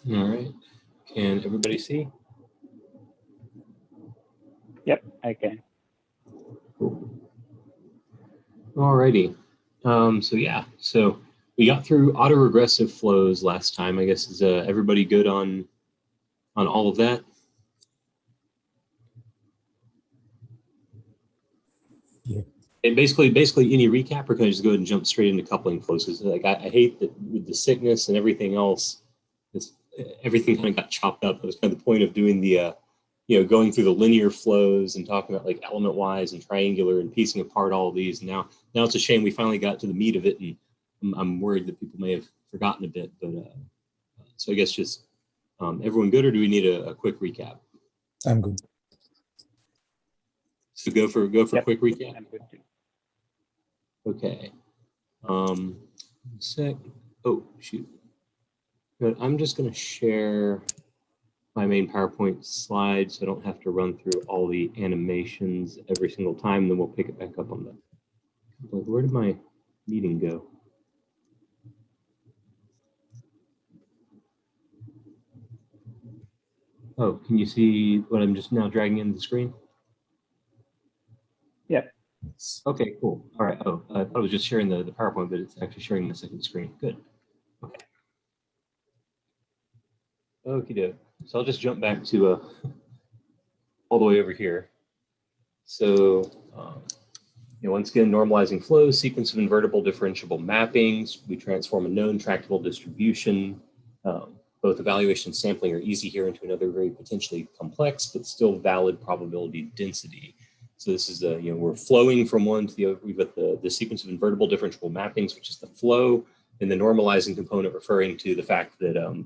All right. Can everybody see? Yep, I can. Cool. All righty. So we got through auto-regressive flows last time. I guess is everybody good on all of that? Yeah. And basically any recap, or can I just go ahead and jump straight into coupling flows? Because like I hate that with the sickness and everything else, everything kind of got chopped up. That was kind of the point of doing the going through the linear flows and talking about like element wise and triangular and piecing apart all of these. And now it's a shame we finally got to the meat of it, and I'm worried that people may have forgotten a bit. But so I guess just everyone good, or do we need a quick recap? I'm good. So go for Yep. quick recap. I'm good too. Okay. Sec. Oh shoot. Good. I'm just going to share my main PowerPoint slide so I don't have to run through all the animations every single time. And then we'll pick it back up on the. Where did my meeting go? Oh, can you see what I'm just now dragging into the screen? Yeah. Okay, cool. All right. Oh, I thought I was just sharing the PowerPoint, but it's actually sharing the second screen. Good. Okay. Okie doke. So I'll just jump back to all the way over here. So, once again, normalizing flows, sequence of invertible differentiable mappings. We transform a known tractable distribution. Both evaluation and sampling are easy here into another very potentially complex, but still valid probability density. So this is we're flowing from one to the other. We've got the sequence of invertible differentiable mappings, which is the flow, and the normalizing component referring to the fact that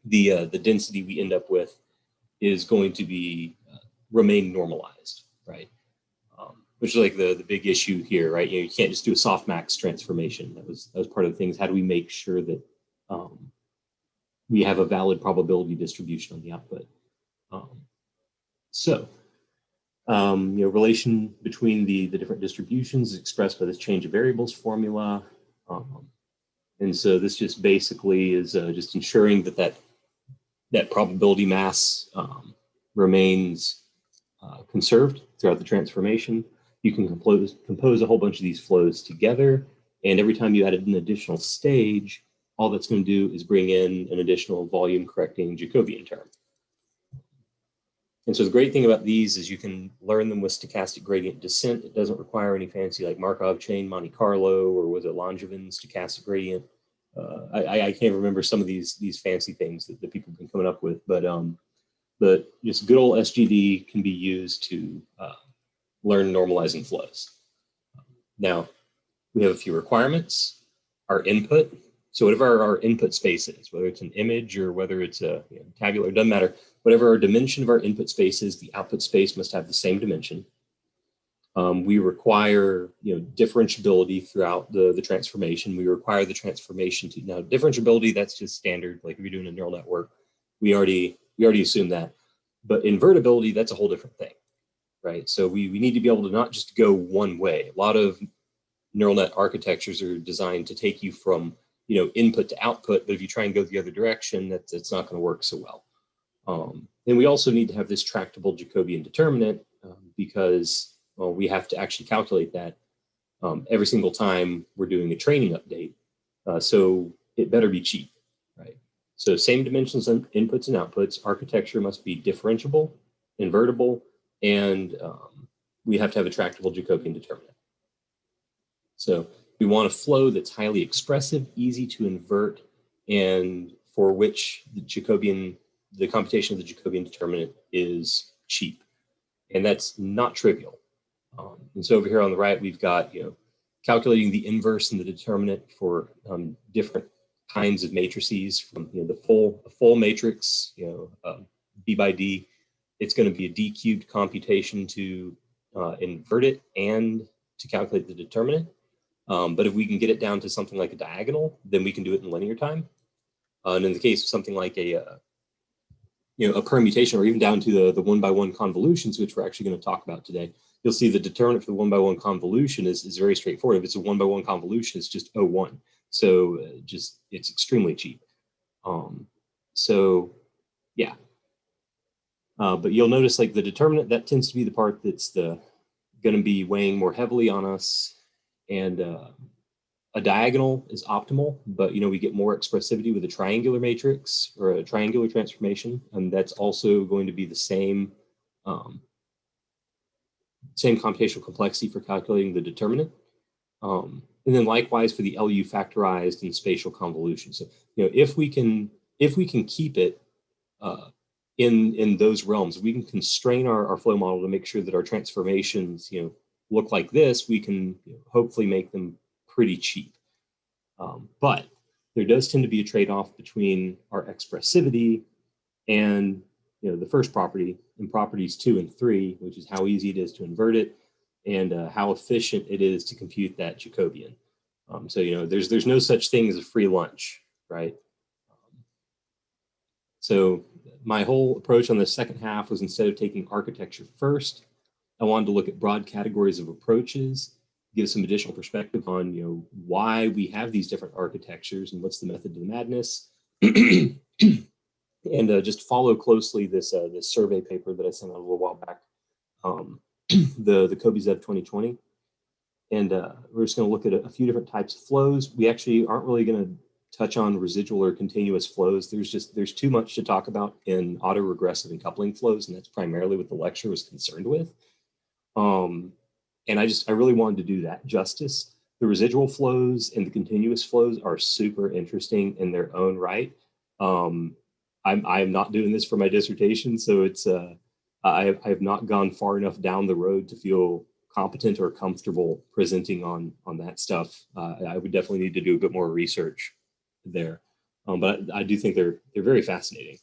the density we end up with is going to be remain normalized, right? Which is like the big issue here, right? You can't just do a softmax transformation. That was part of the things. How do we make sure that we have a valid probability distribution on the output? Relation between the different distributions is expressed by this change of variables formula. And so this just basically is just ensuring that probability mass remains conserved throughout the transformation. You can compose a whole bunch of these flows together, and every time you add an additional stage, all that's going to do is bring in an additional volume correcting Jacobian term. And so the great thing about these is you can learn them with stochastic gradient descent. It doesn't require any fancy like Markov chain, Monte Carlo, or was it Langevin stochastic gradient? I can't remember some of these fancy things that people have been coming up with, but just good old SGD can be used to learn normalizing flows. Now, we have a few requirements. Our input, so whatever our input space is, whether it's an image or whether it's a tabular, doesn't matter. Whatever our dimension of our input space is, the output space must have the same dimension. We require differentiability throughout the transformation. We require the transformation to, now differentiability, that's just standard, like if you're doing a neural network, we already assume that. But invertibility, that's a whole different thing, right? So we need to be able to not just go one way. A lot of neural net architectures are designed to take you from input to output, but if you try and go the other direction, it's not going to work so well. And we also need to have this tractable Jacobian determinant because we have to actually calculate that every single time we're doing a training update. So it better be cheap, right? So same dimensions on inputs and outputs. Architecture must be differentiable, invertible, and we have to have a tractable Jacobian determinant. So we want a flow that's highly expressive, easy to invert, and for which the computation of the Jacobian determinant is cheap. And that's not trivial. And so over here on the right, we've got, calculating the inverse and the determinant for different kinds of matrices from, the full matrix, D by D. It's going to be a D cubed computation to invert it and to calculate the determinant. But if we can get it down to something like a diagonal, then we can do it in linear time. And in the case of something like a permutation, or even down to the one-by-one convolutions, which we're actually going to talk about today, you'll see the determinant for the one-by-one convolution is very straightforward. If it's a one-by-one convolution, it's just 0.1. So it's extremely cheap. So yeah, but you'll notice like the determinant, that tends to be the part that's going to be weighing more heavily on us. And a diagonal is optimal, but we get more expressivity with a triangular matrix or a triangular transformation, and that's also going to be the same same computational complexity for calculating the determinant. And then likewise for the LU factorized and spatial convolution. So if we can keep it in those realms, we can constrain our flow model to make sure that our transformations look like this. We can hopefully make them pretty cheap. But there does tend to be a trade-off between our expressivity and the first property and properties 2 and 3, which is how easy it is to invert it and how efficient it is to compute that Jacobian. So there's no such thing as a free lunch, right? So my whole approach on the second half was, instead of taking architecture first, I wanted to look at broad categories of approaches, give some additional perspective on why we have these different architectures and what's the method to the madness, and just follow closely this this survey paper that I sent out a little while back, the COBIZEV 2020, and we're just going to look at a few different types of flows. We actually aren't really going to touch on residual or continuous flows. There's too much to talk about in auto-regressive and coupling flows, and that's primarily what the lecture was concerned with. And I really wanted to do that justice. The residual flows and the continuous flows are super interesting in their own right. I'm not doing this for my dissertation, so it's I have not gone far enough down the road to feel competent or comfortable presenting on that stuff. I would definitely need to do a bit more research there, but I do think they're very fascinating,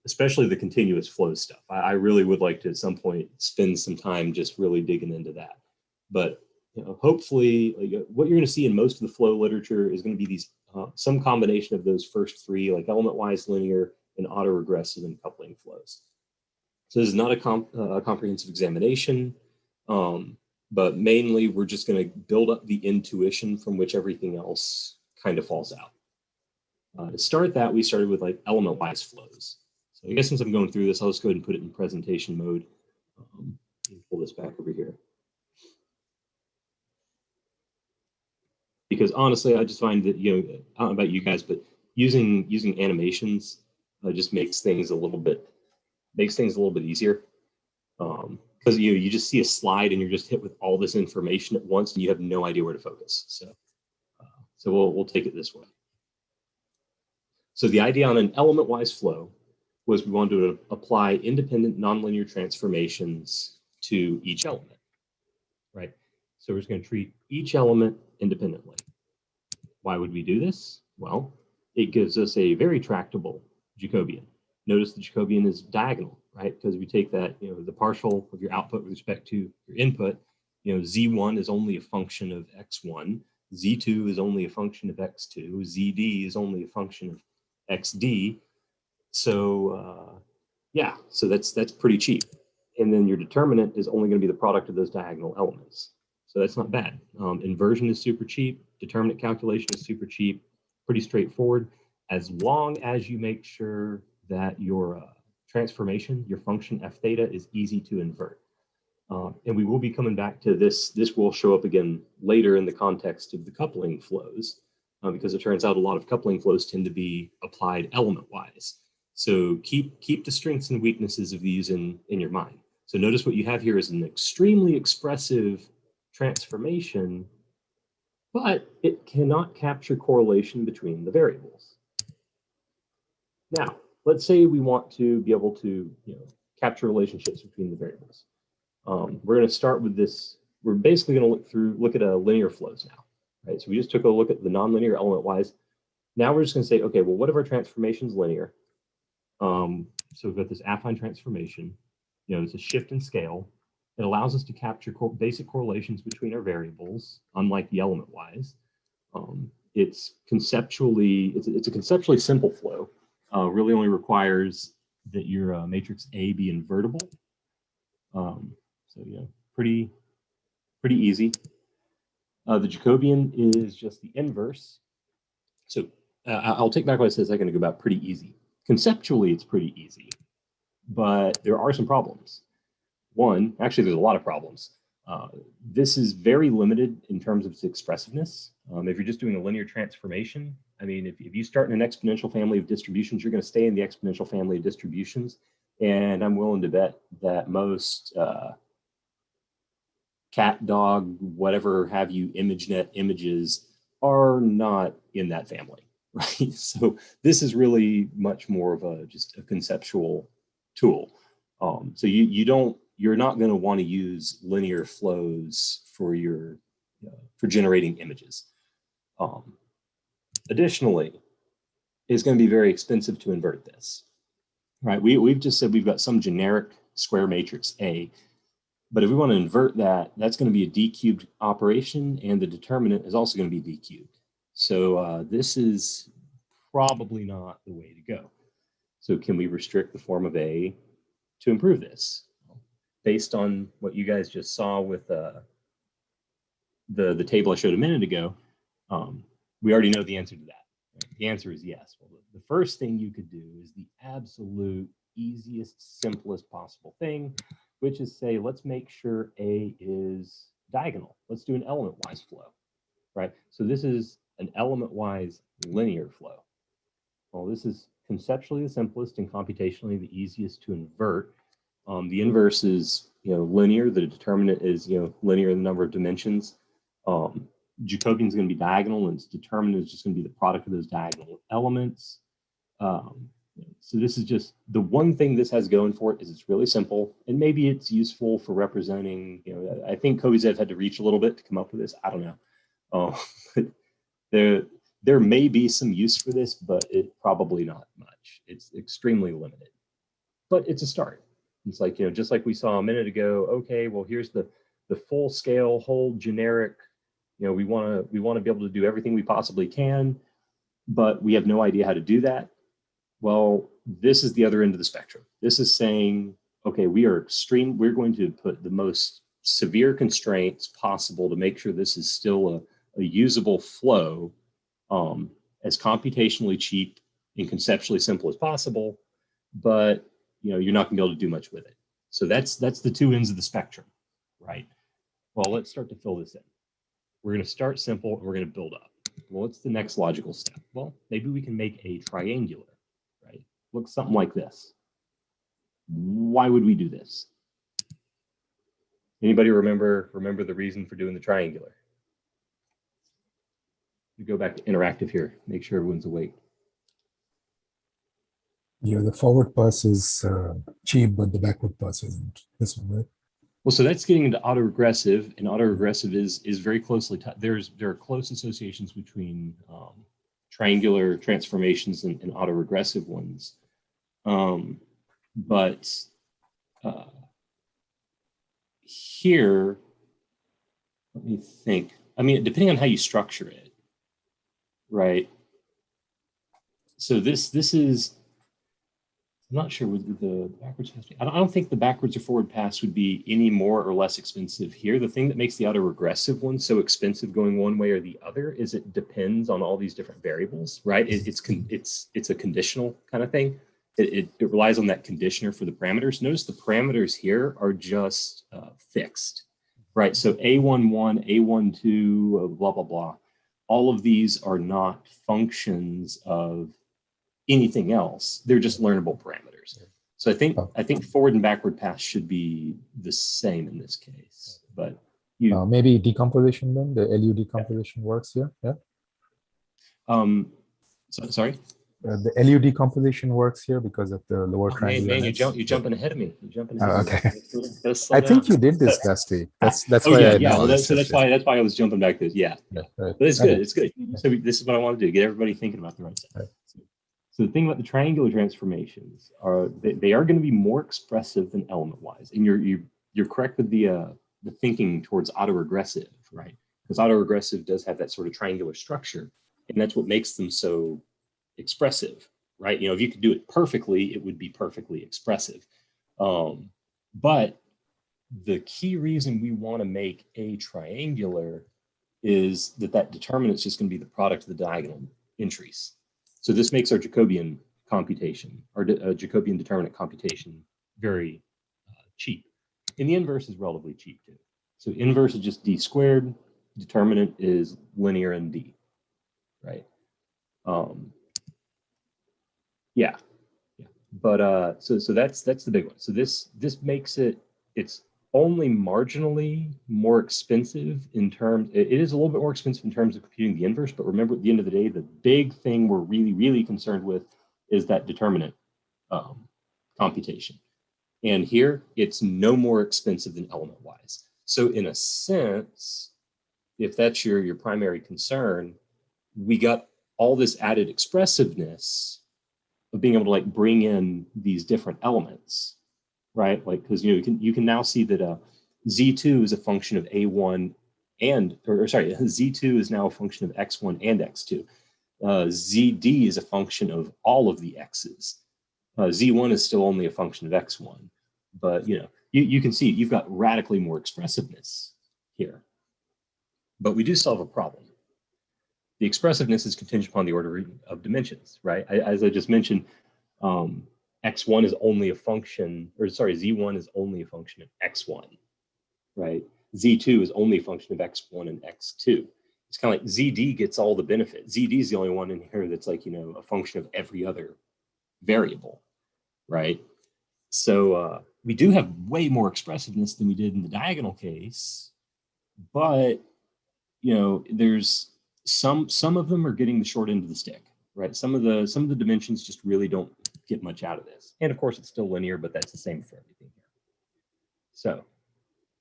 especially the continuous flow stuff. I really would like to at some point spend some time just really digging into that. But hopefully, what you're going to see in most of the flow literature is going to be these some combination of those first three, like element-wise, linear, and auto-regressive and coupling flows. So this is not a comprehensive examination, but mainly we're just going to build up the intuition from which everything else kind of falls out. To start that, we started with like element-wise flows. So I guess since I'm going through this, I'll just go ahead and put it in presentation mode. Pull this back over here. Because honestly, I just find that, I don't know about you guys, but using animations just makes things a little bit easier. Because you just see a slide and you're just hit with all this information at once and you have no idea where to focus. So we'll take it this way. So the idea on an element-wise flow was we wanted to apply independent nonlinear transformations to each element, right? So we're just going to treat each element independently. Why would we do this? Well, it gives us a very tractable Jacobian. Notice the Jacobian is diagonal, right? Because we take that, the partial of your output with respect to your input, Z1 is only a function of X1, Z2 is only a function of X2, ZD is only a function of XD. So yeah, so that's pretty cheap. And then your determinant is only going to be the product of those diagonal elements. So that's not bad. Inversion is super cheap. Determinant calculation is super cheap. Pretty straightforward, as long as you make sure that your transformation, your function f theta, is easy to invert. And we will be coming back to this. This will show up again later in the context of the coupling flows, because it turns out a lot of coupling flows tend to be applied element-wise. So keep the strengths and weaknesses of these in your mind. So notice what you have here is an extremely expressive transformation, but it cannot capture correlation between the variables. Now, let's say we want to be able to capture relationships between the variables. We're going to start with this. We're basically going to look at linear flows now, right? So we just took a look at the nonlinear element-wise. Now we're just going to say, okay, well, what if our transformation is linear? So we've got this affine transformation. It's a shift in scale. It allows us to capture basic correlations between our variables, unlike the element-wise. It's a conceptually simple flow. Really only requires that your matrix A be invertible. So pretty easy. The Jacobian is just the inverse. So I'll take back what I said a second ago about pretty easy. Conceptually, it's pretty easy, but there are some problems. One, actually, there's a lot of problems. This is very limited in terms of its expressiveness. If you're just doing a linear transformation, I mean, if you start in an exponential family of distributions, you're going to stay in the exponential family of distributions. And I'm willing to bet that most cat, dog, whatever have you, ImageNet images are not in that family, right? So this is really much more of just a conceptual tool. So you're not going to want to use linear flows for for generating images. Additionally, it's going to be very expensive to invert this, right? We've just said we've got some generic square matrix A, but if we want to invert that, that's going to be a d-cubed operation, and the determinant is also going to be d-cubed. So this is probably not the way to go. So can we restrict the form of A to improve this? Based on what you guys just saw with the table I showed a minute ago, we already know the answer to that. Right? The answer is yes. Well, the first thing you could do is the absolute easiest, simplest possible thing, which is say, let's make sure A is diagonal. Let's do an element-wise flow, right? So this is an element-wise linear flow. Well, this is conceptually the simplest and computationally the easiest to invert. The inverse is, linear. The determinant is, linear in the number of dimensions. Jacobian is going to be diagonal, and its determinant is just going to be the product of those diagonal elements. So this is just the one thing this has going for it is it's really simple, and maybe it's useful for representing. I think Kovizev had to reach a little bit to come up with this. I don't know. There may be some use for this, but it probably not much. It's extremely limited, but it's a start. It's like, just like we saw a minute ago, okay, well, here's the full scale, whole generic, we want to be able to do everything we possibly can, but we have no idea how to do that. Well, this is the other end of the spectrum. This is saying, okay, we're going to put the most severe constraints possible to make sure this is still a usable flow, as computationally cheap and conceptually simple as possible, but you're not going to be able to do much with it. So that's the two ends of the spectrum, right? Well, let's start to fill this in. We're going to start simple and we're going to build up. Well, what's the next logical step? Well, maybe we can make a triangular, right? Looks something like this. Why would we do this? Anybody remember the reason for doing the triangular? We go back to interactive here, make sure everyone's awake. Yeah, the forward pass is cheap, but the backward pass isn't. This one, right? Well, so that's getting into autoregressive, and autoregressive is very closely tied. There are close associations between triangular transformations and autoregressive ones. But here, let me think. I mean, depending on how you structure it, right? So this is, I'm not sure with the backwards pass. I don't think the backwards or forward pass would be any more or less expensive here. The thing that makes the autoregressive one so expensive going one way or the other is it depends on all these different variables, right? It's a conditional kind of thing. It relies on that conditioner for the parameters. Notice the parameters here are just fixed, right? So A11, A12, blah, blah, blah. All of these are not functions of anything else. They're just learnable parameters. So I think forward and backward pass should be the same in this case. But maybe decomposition then, the LU decomposition works here. Yeah. Sorry. The LU decomposition works here because of the lower triangle. Man, you're jumping ahead of me. You're jumping ahead of me. Okay. I think you did this last week. That's why. So that's why I was jumping back to this. Yeah. Right. But it's good. It's good. So this is what I want to do: get everybody thinking about the right stuff. Right. So the thing about the triangular transformations are they are going to be more expressive than element-wise, and you're correct with the thinking towards autoregressive, right? Because autoregressive does have that sort of triangular structure, and that's what makes them so expressive, right? If you could do it perfectly, it would be perfectly expressive. But the key reason we want to make a triangular is that determinant is just going to be the product of the diagonal entries. So this makes our Jacobian computation, our Jacobian determinant computation, very cheap. And the inverse is relatively cheap too. So inverse is just d squared, determinant is linear in d, right? Yeah. But so that's the big one. So this makes it's only marginally more expensive in terms, it is a little bit more expensive in terms of computing the inverse, but remember at the end of the day, the big thing we're really concerned with is that determinant computation. And here it's no more expensive than element wise. So in a sense, if that's your primary concern, we got all this added expressiveness of being able to like bring in these different elements, right? Like, because you can now see that Z2 is a function of A1 and, or sorry, Z2 is now a function of X1 and X2. ZD is a function of all of the X's. Z1 is still only a function of X1, but you can see you've got radically more expressiveness here. But we do still have a problem. The expressiveness is contingent upon the order of dimensions, right? As I just mentioned, X1 is only a function, or sorry, Z1 is only a function of X1, right? Z2 is only a function of X1 and X2. It's kind of like ZD gets all the benefit. ZD is the only one in here that's like, a function of every other variable, right? So we do have way more expressiveness than we did in the diagonal case, but, there's some of them are getting the short end of the stick, right? Some of the dimensions just really don't get much out of this. And of course it's still linear, but that's the same for everything here. So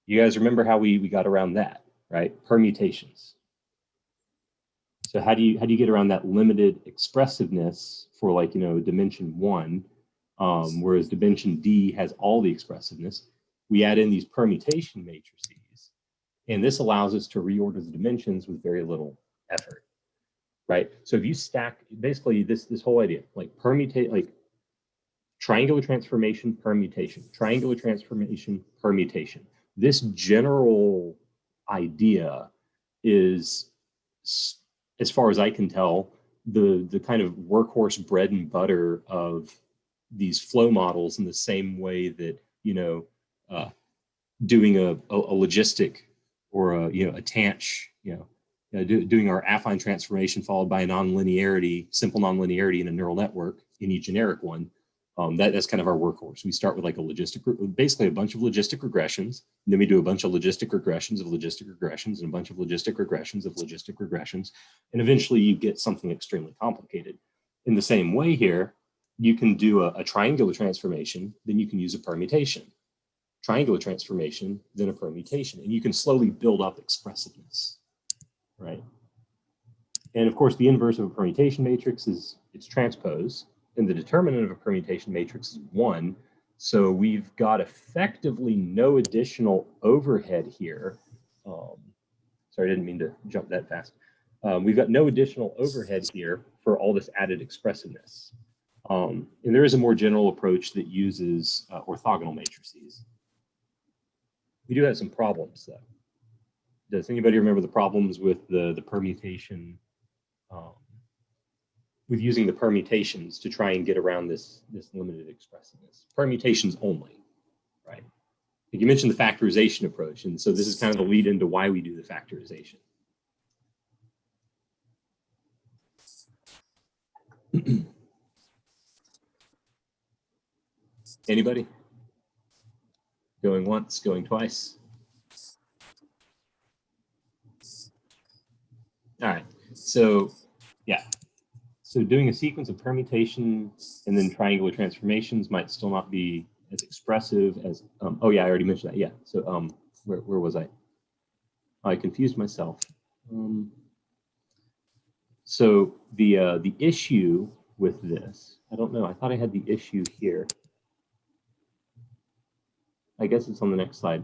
you guys remember how we got around that, right? Permutations. So how do you get around that limited expressiveness for like, dimension 1, whereas dimension D has all the expressiveness? We add in these permutation matrices, and this allows us to reorder the dimensions with very little effort, right? So if you stack, basically this whole idea, like permutate, like triangular transformation, permutation, triangular transformation, permutation. This general idea is, as far as I can tell, the kind of workhorse bread and butter of these flow models, in the same way that doing a logistic or a tanch, doing our affine transformation followed by a simple nonlinearity in a neural network, any generic one. That's kind of our workhorse. We start with like basically a bunch of logistic regressions, and then we do a bunch of logistic regressions of logistic regressions and a bunch of logistic regressions of logistic regressions, and eventually you get something extremely complicated. In the same way here, you can do a triangular transformation, then you can use a permutation. Triangular transformation, then a permutation, and you can slowly build up expressiveness, right? And of course, the inverse of a permutation matrix is its transpose, and the determinant of a permutation matrix is 1. So we've got effectively no additional overhead here. Sorry, I didn't mean to jump that fast. We've got no additional overhead here for all this added expressiveness. And there is a more general approach that uses orthogonal matrices. We do have some problems, though. Does anybody remember the problems with the permutation, with using the permutations to try and get around this limited expressiveness? Permutations only, right? You mentioned the factorization approach, and so this is kind of the lead into why we do the factorization. Anybody? Going once, going twice. All right, so yeah. So doing a sequence of permutations and then triangular transformations might still not be as expressive as, oh yeah, I already mentioned that, yeah. So where was I? I confused myself. So the issue with this, I don't know, I thought I had the issue here. I guess it's on the next slide.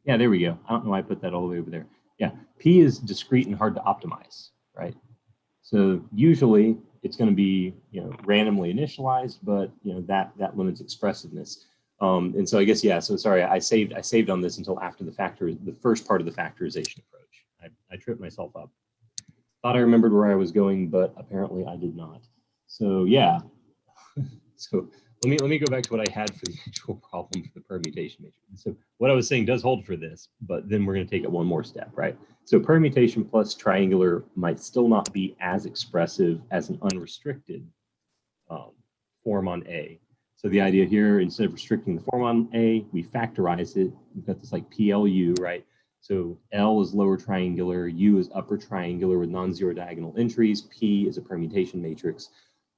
Yeah, there we go. I don't know why I put that all the way over there. Yeah, P is discrete and hard to optimize, right? So usually it's going to be, randomly initialized, but that limits expressiveness. And so I guess, yeah, so sorry, I saved on this until after the first part of the factorization approach. I tripped myself up. Thought I remembered where I was going, but apparently I did not. So yeah. So let me go back to what I had for the actual problem for the permutation matrix. So what I was saying does hold for this, but then we're going to take it one more step, right? So permutation plus triangular might still not be as expressive as an unrestricted form on A. So the idea here, instead of restricting the form on A, we factorize it. We've got this like PLU, right? So L is lower triangular, U is upper triangular with non-zero diagonal entries, P is a permutation matrix.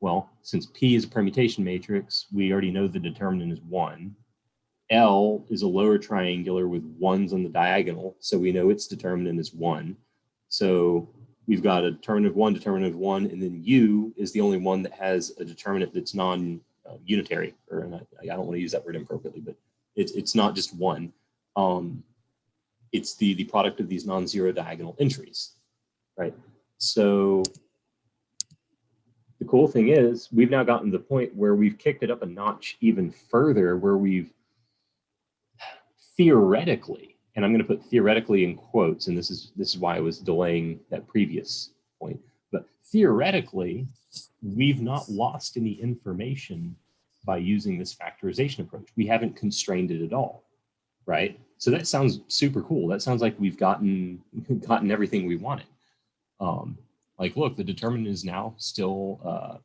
Well, since P is a permutation matrix, we already know the determinant is 1. L is a lower triangular with 1s on the diagonal, so we know its determinant is 1. So we've got a determinant of 1, and then U is the only one that has a determinant that's non-unitary, or I don't want to use that word inappropriately, but it's not just 1. It's the product of these non-zero diagonal entries, right? So the cool thing is we've now gotten to the point where we've kicked it up a notch even further, where we've theoretically, and I'm going to put theoretically in quotes, and this is why I was delaying that previous point, but theoretically, we've not lost any information by using this factorization approach. We haven't constrained it at all, right? So that sounds super cool. That sounds like we've gotten everything we wanted. Like, look, the determinant is now still,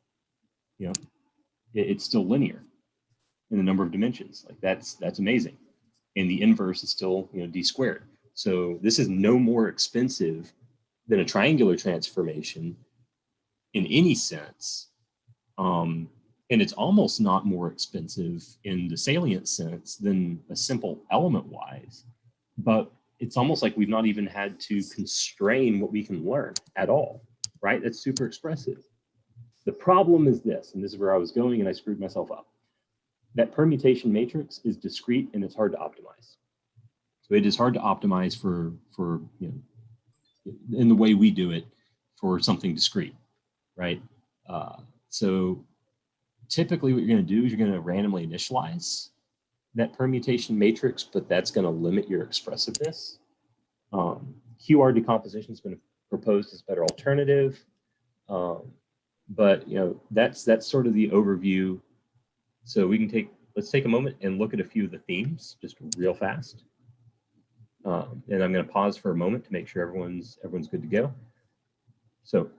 it's still linear in the number of dimensions. Like that's amazing. And the inverse is still, d squared. So this is no more expensive than a triangular transformation in any sense. And it's almost not more expensive in the salient sense than a simple element-wise. But it's almost like we've not even had to constrain what we can learn at all, right? That's super expressive. The problem is this, and this is where I was going and I screwed myself up. That permutation matrix is discrete and it's hard to optimize. So it is hard to optimize for in the way we do it for something discrete, right? So typically what you're going to do is you're going to randomly initialize that permutation matrix, but that's going to limit your expressiveness. QR decomposition has been proposed as a better alternative, but that's sort of the overview. So let's take a moment and look at a few of the themes just real fast. And I'm going to pause for a moment to make sure everyone's good to go. So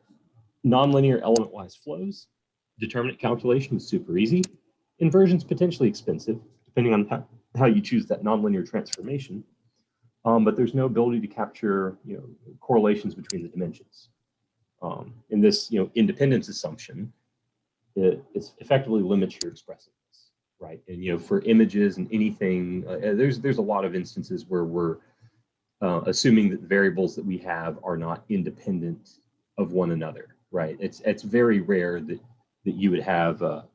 nonlinear element-wise flows. Determinant calculation is super easy. Inversion's potentially expensive, depending on how you choose that nonlinear transformation. But there's no ability to capture correlations between the dimensions. In this independence assumption, it effectively limits your expressiveness, right? And for images and anything, there's a lot of instances where we're assuming that the variables that we have are not independent of one another, right? It's very rare that you would have that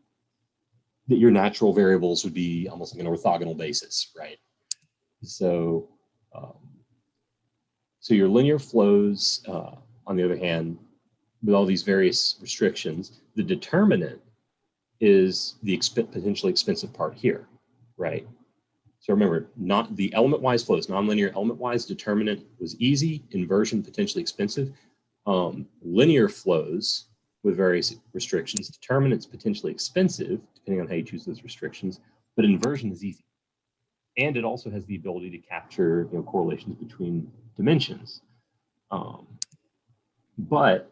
your natural variables would be almost like an orthogonal basis, right? So so your linear flows, on the other hand, with all these various restrictions, the determinant is the potentially expensive part here, right? So remember, not the element-wise flows, nonlinear element-wise determinant was easy, inversion potentially expensive. Linear flows with various restrictions, determinant's potentially expensive, depending on how you choose those restrictions, but inversion is easy. And it also has the ability to capture correlations between dimensions. But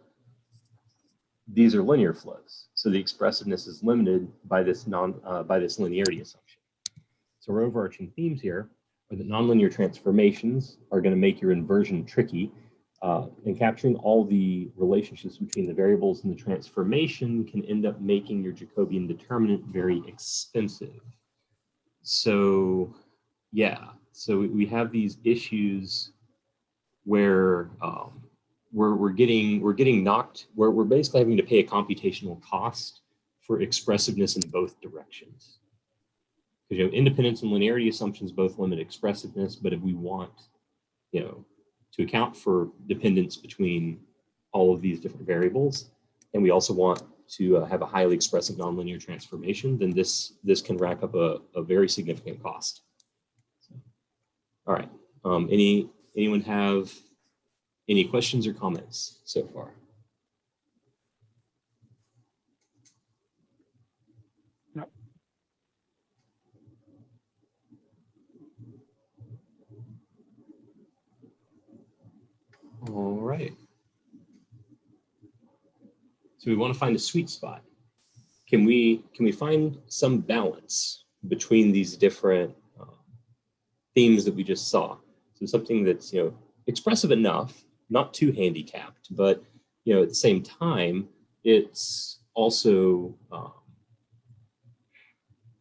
these are linear flows, so the expressiveness is limited by this linearity assumption. So our overarching themes here are that nonlinear transformations are going to make your inversion tricky, and capturing all the relationships between the variables in the transformation can end up making your Jacobian determinant very expensive. So yeah, so we have these issues where we're basically having to pay a computational cost for expressiveness in both directions. Because independence and linearity assumptions both limit expressiveness, but if we want to account for dependence between all of these different variables, and we also want to have a highly expressive nonlinear transformation, then this can rack up a very significant cost. So, all right, anyone have Any questions or comments so far? No. All right. So we want to find a sweet spot. Can we find some balance between these different themes that we just saw? So something that's, you know, expressive enough, not too handicapped, but, you know, at the same time, it's also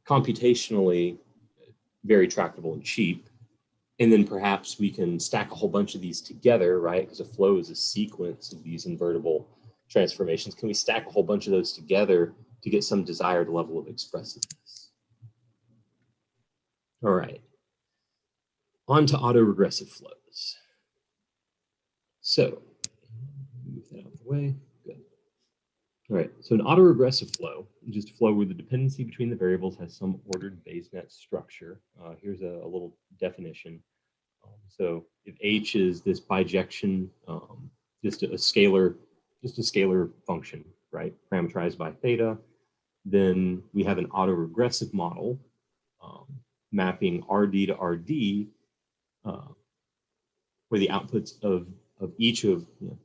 computationally very tractable and cheap. And then perhaps we can stack a whole bunch of these together, right? Because a flow is a sequence of these invertible transformations. Can we stack a whole bunch of those together to get some desired level of expressiveness? All right. On to autoregressive flows. So, move that out of the way. Good. All right. So an autoregressive flow is just a flow where the dependency between the variables has some ordered Bayes-Net structure. Here's a little definition. So if H is this bijection, just a scalar function, right, parameterized by theta, then we have an autoregressive model mapping RD to RD, where the outputs of each of, you know,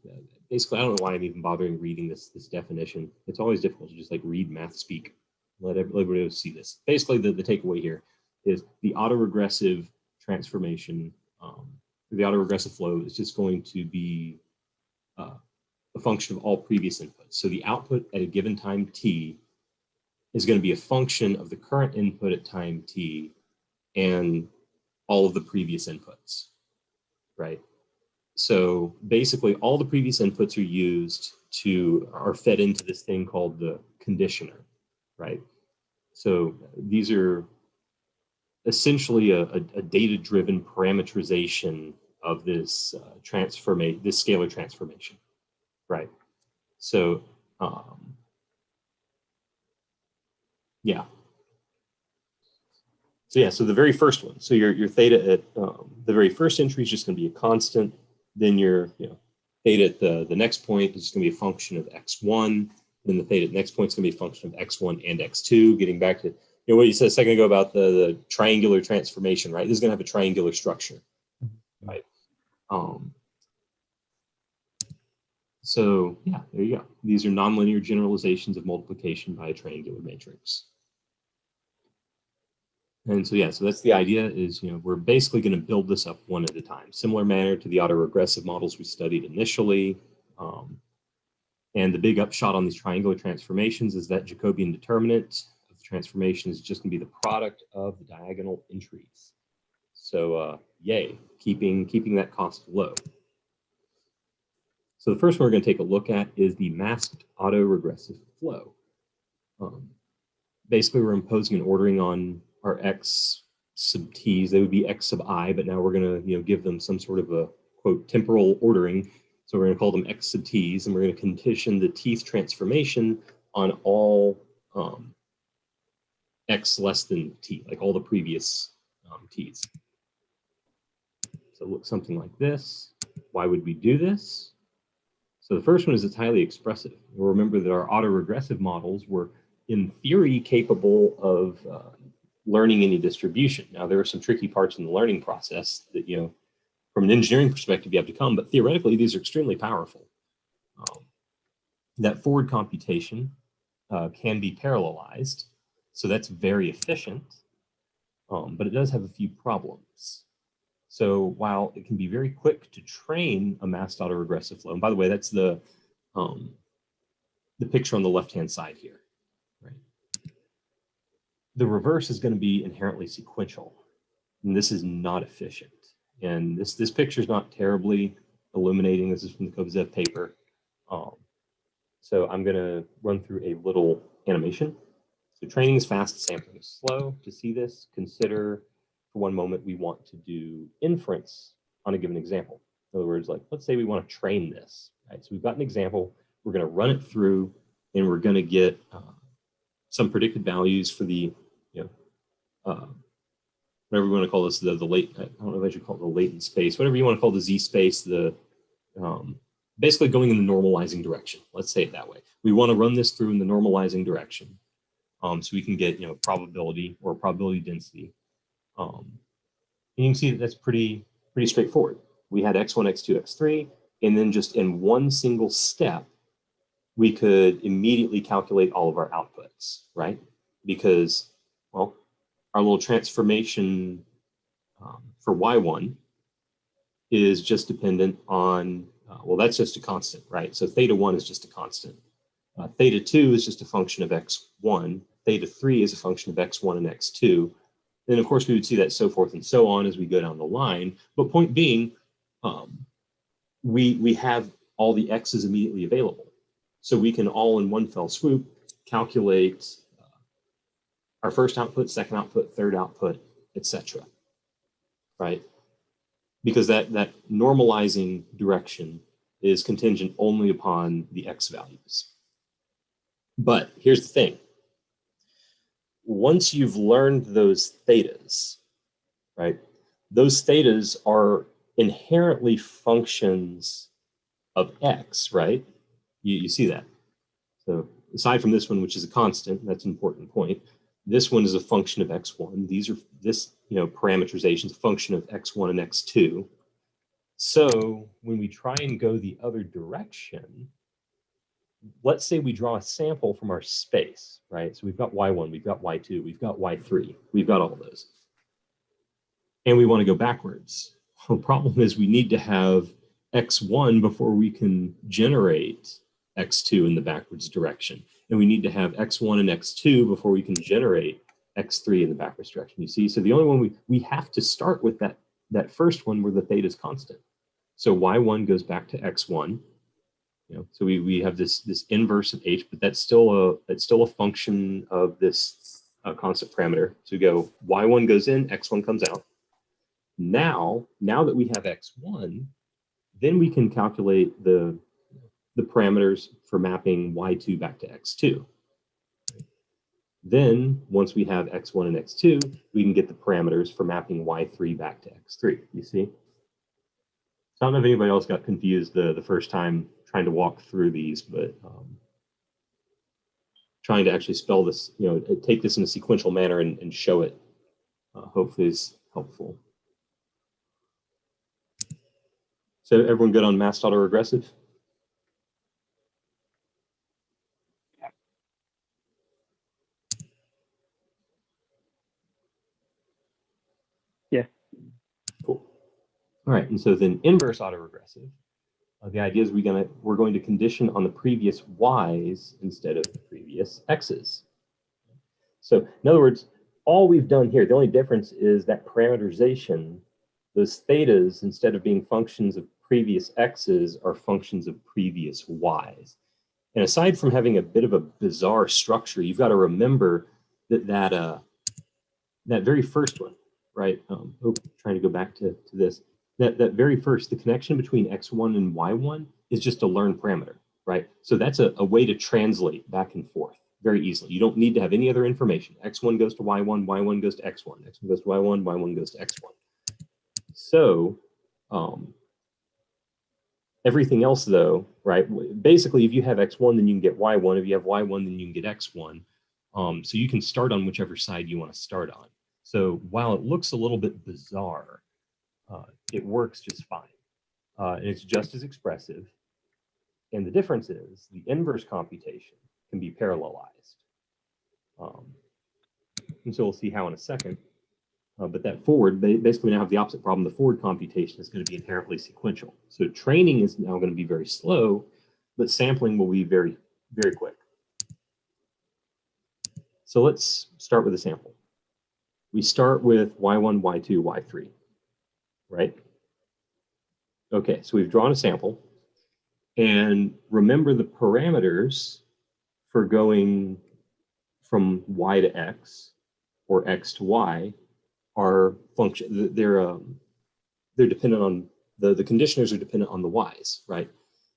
basically, I don't know why I'm even bothering reading this definition. It's always difficult to just like read math speak. Let everybody else see this. Basically, the takeaway here is the autoregressive transformation, the autoregressive flow is just going to be a function of all previous inputs. So the output at a given time t is going to be a function of the current input at time t and all of the previous inputs, right? So basically all the previous inputs are fed into this thing called the conditioner, right? So these are essentially a data-driven parameterization of this this scalar transformation, right? So yeah. So yeah, so the very first one. So your theta at the very first entry is just going to be a constant. Then your theta at the next point is going to be a function of x1. Then the theta at the next point is going to be a function of x1 and x2. Getting back to what you said a second ago about the triangular transformation, right? This is going to have a triangular structure, right? So yeah, there you go. These are nonlinear generalizations of multiplication by a triangular matrix. And so, yeah, so that's the idea is, we're basically going to build this up one at a time, similar manner to the autoregressive models we studied initially. And the big upshot on these triangular transformations is that Jacobian determinant of the transformation is just going to be the product of the diagonal entries. So yay, keeping that cost low. So the first one we're going to take a look at is the masked autoregressive flow. Basically, we're imposing an ordering on our x sub t's. They would be x sub I, but now we're going to give them some sort of a quote temporal ordering. So we're going to call them x sub t's, and we're going to condition the tth transformation on all x less than t, like all the previous t's. So it looks something like this. Why would we do this? So the first one is it's highly expressive. We'll remember that our autoregressive models were in theory capable of learning any distribution. Now there are some tricky parts in the learning process that, from an engineering perspective you have to come, but theoretically these are extremely powerful. That forward computation can be parallelized, so that's very efficient, but it does have a few problems. So while it can be very quick to train a masked autoregressive flow, and by the way, that's the picture on the left-hand side here, right? The reverse is going to be inherently sequential, and this is not efficient. And this picture is not terribly illuminating. This is from the Kovzev paper. So I'm going to run through a little animation. So training is fast, sampling is slow. To see this, consider for one moment we want to do inference on a given example. In other words, like let's say we want to train this, right? So we've got an example, we're going to run it through, and we're going to get some predicted values for the, whatever you want to call this, the late, I don't know if I should call it the latent space, whatever you want to call the Z space, the basically going in the normalizing direction. Let's say it that way. We want to run this through in the normalizing direction, so we can get probability or probability density. And you can see that that's pretty straightforward. We had x1, x2, x3, and then just in one single step, we could immediately calculate all of our outputs, right? Because, well, our little transformation for y1 is just dependent on, well, that's just a constant, right? So theta 1 is just a constant. Theta 2 is just a function of x1. Theta 3 is a function of x1 and x2. Then, of course, we would see that so forth and so on as we go down the line. But point being, we have all the x's immediately available. So we can all in one fell swoop calculate our first output, second output, third output, etc. Right? Because that normalizing direction is contingent only upon the x values. But here's the thing. Once you've learned those thetas, right, those thetas are inherently functions of x, right? You see that. So aside from this one, which is a constant, that's an important point. This one is a function of x1. These are parameterization is a function of x1 and x2. So when we try and go the other direction, let's say we draw a sample from our space, right? So we've got y1, we've got y2, we've got y3, we've got all those. And we want to go backwards. The problem is we need to have x1 before we can generate x2 in the backwards direction. And we need to have x1 and x2 before we can generate x3 in the backwards direction. You see, so the only one we have to start with that first one where the theta is constant. So y1 goes back to x1. So we have this inverse of h, but that's still a function of this constant parameter. So we go y1 goes in, x1 comes out. Now that we have x1, then we can calculate the parameters for mapping y2 back to x2. Then once we have x1 and x2, we can get the parameters for mapping y3 back to x3. You see? So I don't know if anybody else got confused the first time trying to walk through these, but trying to actually spell this, take this in a sequential manner and show it, hopefully is helpful. So everyone good on masked autoregressive? Yeah. Cool. All right, and so then inverse autoregressive. The idea is we're going to condition on the previous y's instead of the previous x's. So in other words, all we've done here, the only difference is that parameterization, those thetas, instead of being functions of previous x's, are functions of previous y's. And aside from having a bit of a bizarre structure, you've got to remember that very first one, right? Trying to go back to this. That very first, the connection between x1 and y1 is just a learned parameter, right? So that's a way to translate back and forth very easily. You don't need to have any other information. x1 goes to y1, y1 goes to x1, x1 goes to y1, y1 goes to x1. So everything else though, right? Basically, if you have x1, then you can get y1. If you have y1, then you can get x1. So you can start on whichever side you want to start on. So while it looks a little bit bizarre, it works just fine. And it's just as expressive. And the difference is the inverse computation can be parallelized. And so we'll see how in a second. But that forward, basically we now have the opposite problem. The forward computation is going to be inherently sequential. So training is now going to be very slow, but sampling will be very, very quick. So let's start with a sample. We start with y1, y2, y3, right? Okay, so we've drawn a sample. And remember the parameters for going from y to x or x to y are function. They're dependent on the conditioners are dependent on the y's, right?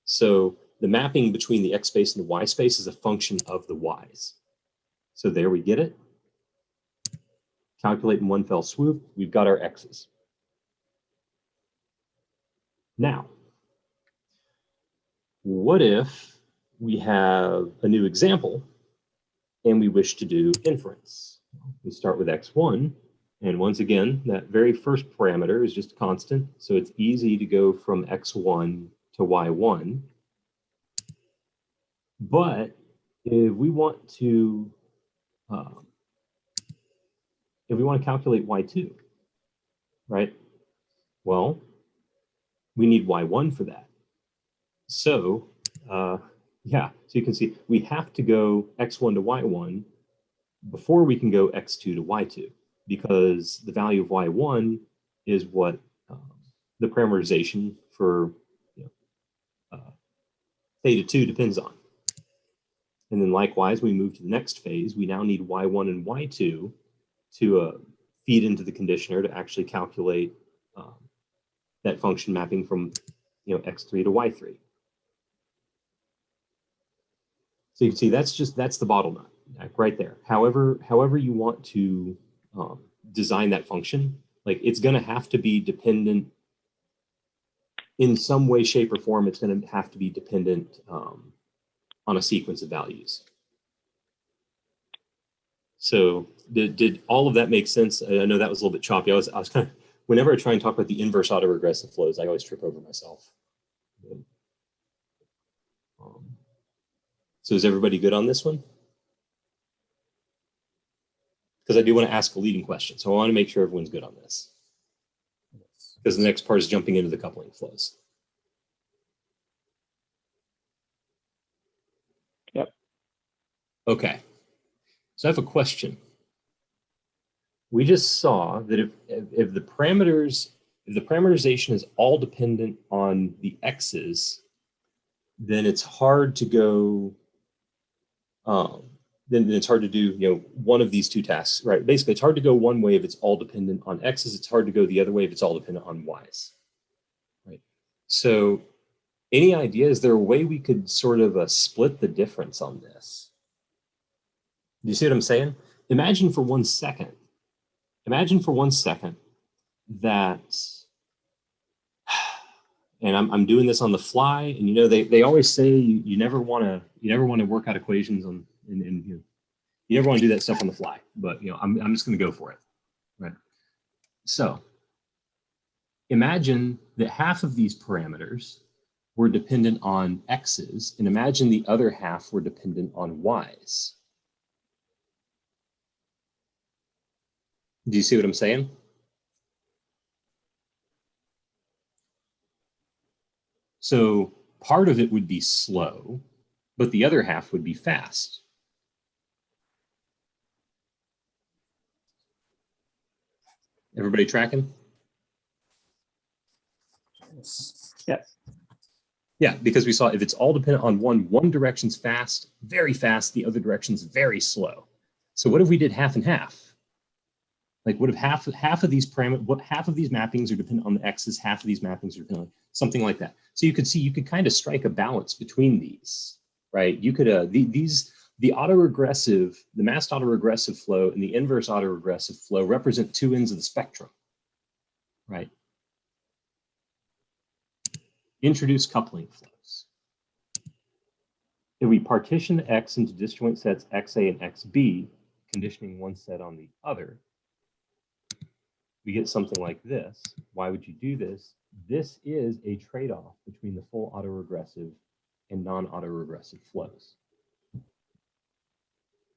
So the mapping between the x space and the y space is a function of the y's. So there we get it. Calculate in one fell swoop. We've got our x's. Now, what if we have a new example and we wish to do inference? We start with x1. And once again, that very first parameter is just constant. So it's easy to go from x1 to y1. But if we want to calculate y2, right? Well, we need y1 for that. So yeah, so you can see we have to go x1 to y1 before we can go x2 to y2, because the value of y1 is what the parameterization for theta 2 depends on. And then likewise, we move to the next phase. We now need y1 and y2 to feed into the conditioner to actually calculate that function mapping from x3 to y3. So you can see that's the bottleneck right there. However you want to design that function, like it's going to have to be dependent in some way, shape, or form. It's going to have to be dependent on a sequence of values. So did all of that make sense? I know that was a little bit choppy. I was kind of, whenever I try and talk about the inverse autoregressive flows, I always trip over myself. So is everybody good on this one? Because I do want to ask a leading question. So I want to make sure everyone's good on this. Because the next part is jumping into the coupling flows. Yep. Okay. So I have a question. We just saw that if the parameterization is all dependent on the x's, then it's hard to go, then it's hard to do one of these two tasks, right? Basically, it's hard to go one way if it's all dependent on x's. It's hard to go the other way if it's all dependent on y's, right? So any idea, is there a way we could sort of split the difference on this? Do you see what I'm saying? Imagine for one second that, and I'm doing this on the fly, and they always say you never want to work out equations on, and you never want to do that stuff on the fly, but I'm just going to go for it, right? So imagine that half of these parameters were dependent on x's, and imagine the other half were dependent on y's. Do you see what I'm saying? So part of it would be slow, but the other half would be fast. Everybody tracking? Yep. Yeah, because we saw if it's all dependent on one direction's fast, very fast, the other direction's very slow. So what if we did half and half? Like what if half of these mappings are dependent on the x's, half of these mappings are dependent on something like that. So you could see, you could kind of strike a balance between these, right? You could the autoregressive, the masked autoregressive flow and the inverse autoregressive flow represent two ends of the spectrum, right? Introduce coupling flows. If we partition X into disjoint sets XA and XB, conditioning one set on the other, we get something like this. Why would you do this? This is a trade-off between the full autoregressive and non-autoregressive flows.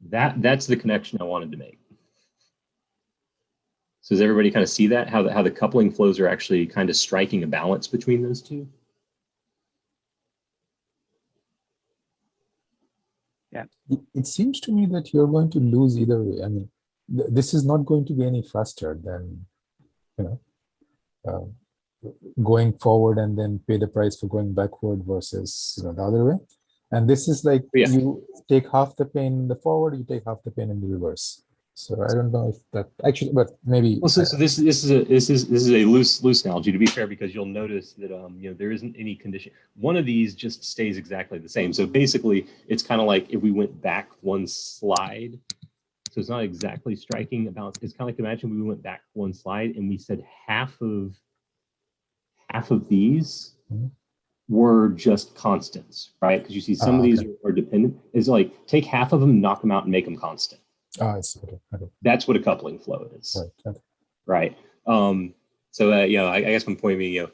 That's the connection I wanted to make. So does everybody kind of see that? How the coupling flows are actually kind of striking a balance between those two? Yeah. It seems to me that you're going to lose either way. I mean, this is not going to be any faster than, going forward and then pay the price for going backward versus the other way. And this is like, Yeah. You take half the pain in the forward, you take half the pain in the reverse. So I don't know if that actually, but maybe. Well, so this is a loose analogy, to be fair, because you'll notice that there isn't any condition. One of these just stays exactly the same. So basically, it's kind of like if we went back one slide. So it's not exactly striking a balance. It's kind of like, imagine we went back one slide and we said half of these were just constants, right? Because you see some of these are dependent. It's like take half of them, knock them out, and make them constant. Oh, I see. Okay. That's what a coupling flow is. Right. Okay. Right. So I guess my point being,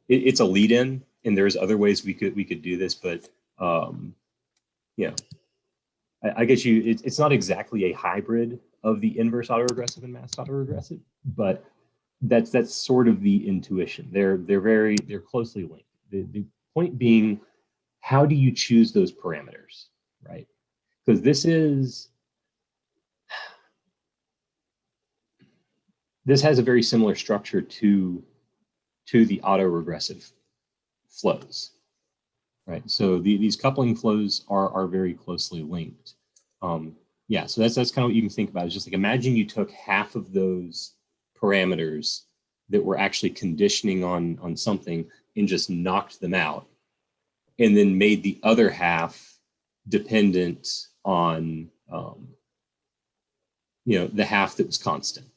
it's a lead-in, and there's other ways we could do this, but I guess it's not exactly a hybrid of the inverse autoregressive and masked autoregressive, but that's sort of the intuition. They're closely linked. The point being, how do you choose those parameters, right? Because this has a very similar structure to the autoregressive flows, right? So these coupling flows are very closely linked. So that's kind of what you can think about. Is just like, imagine you took half of those parameters that were actually conditioning on something and just knocked them out, and then made the other half dependent on the half that was constant.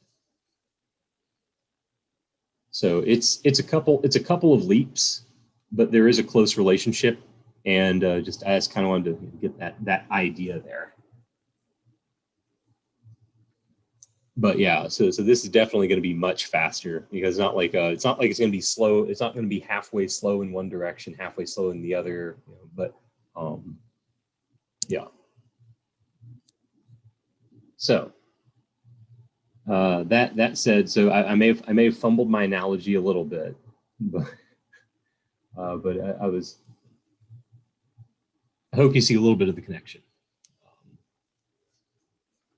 So it's a couple of leaps, but there is a close relationship, and I just kind of wanted to get that idea there. But yeah, so this is definitely going to be much faster, because it's not like it's going to be slow. It's not going to be halfway slow in one direction, halfway slow in the other. But yeah. So that said, so I may have fumbled my analogy a little bit, but I hope you see a little bit of the connection.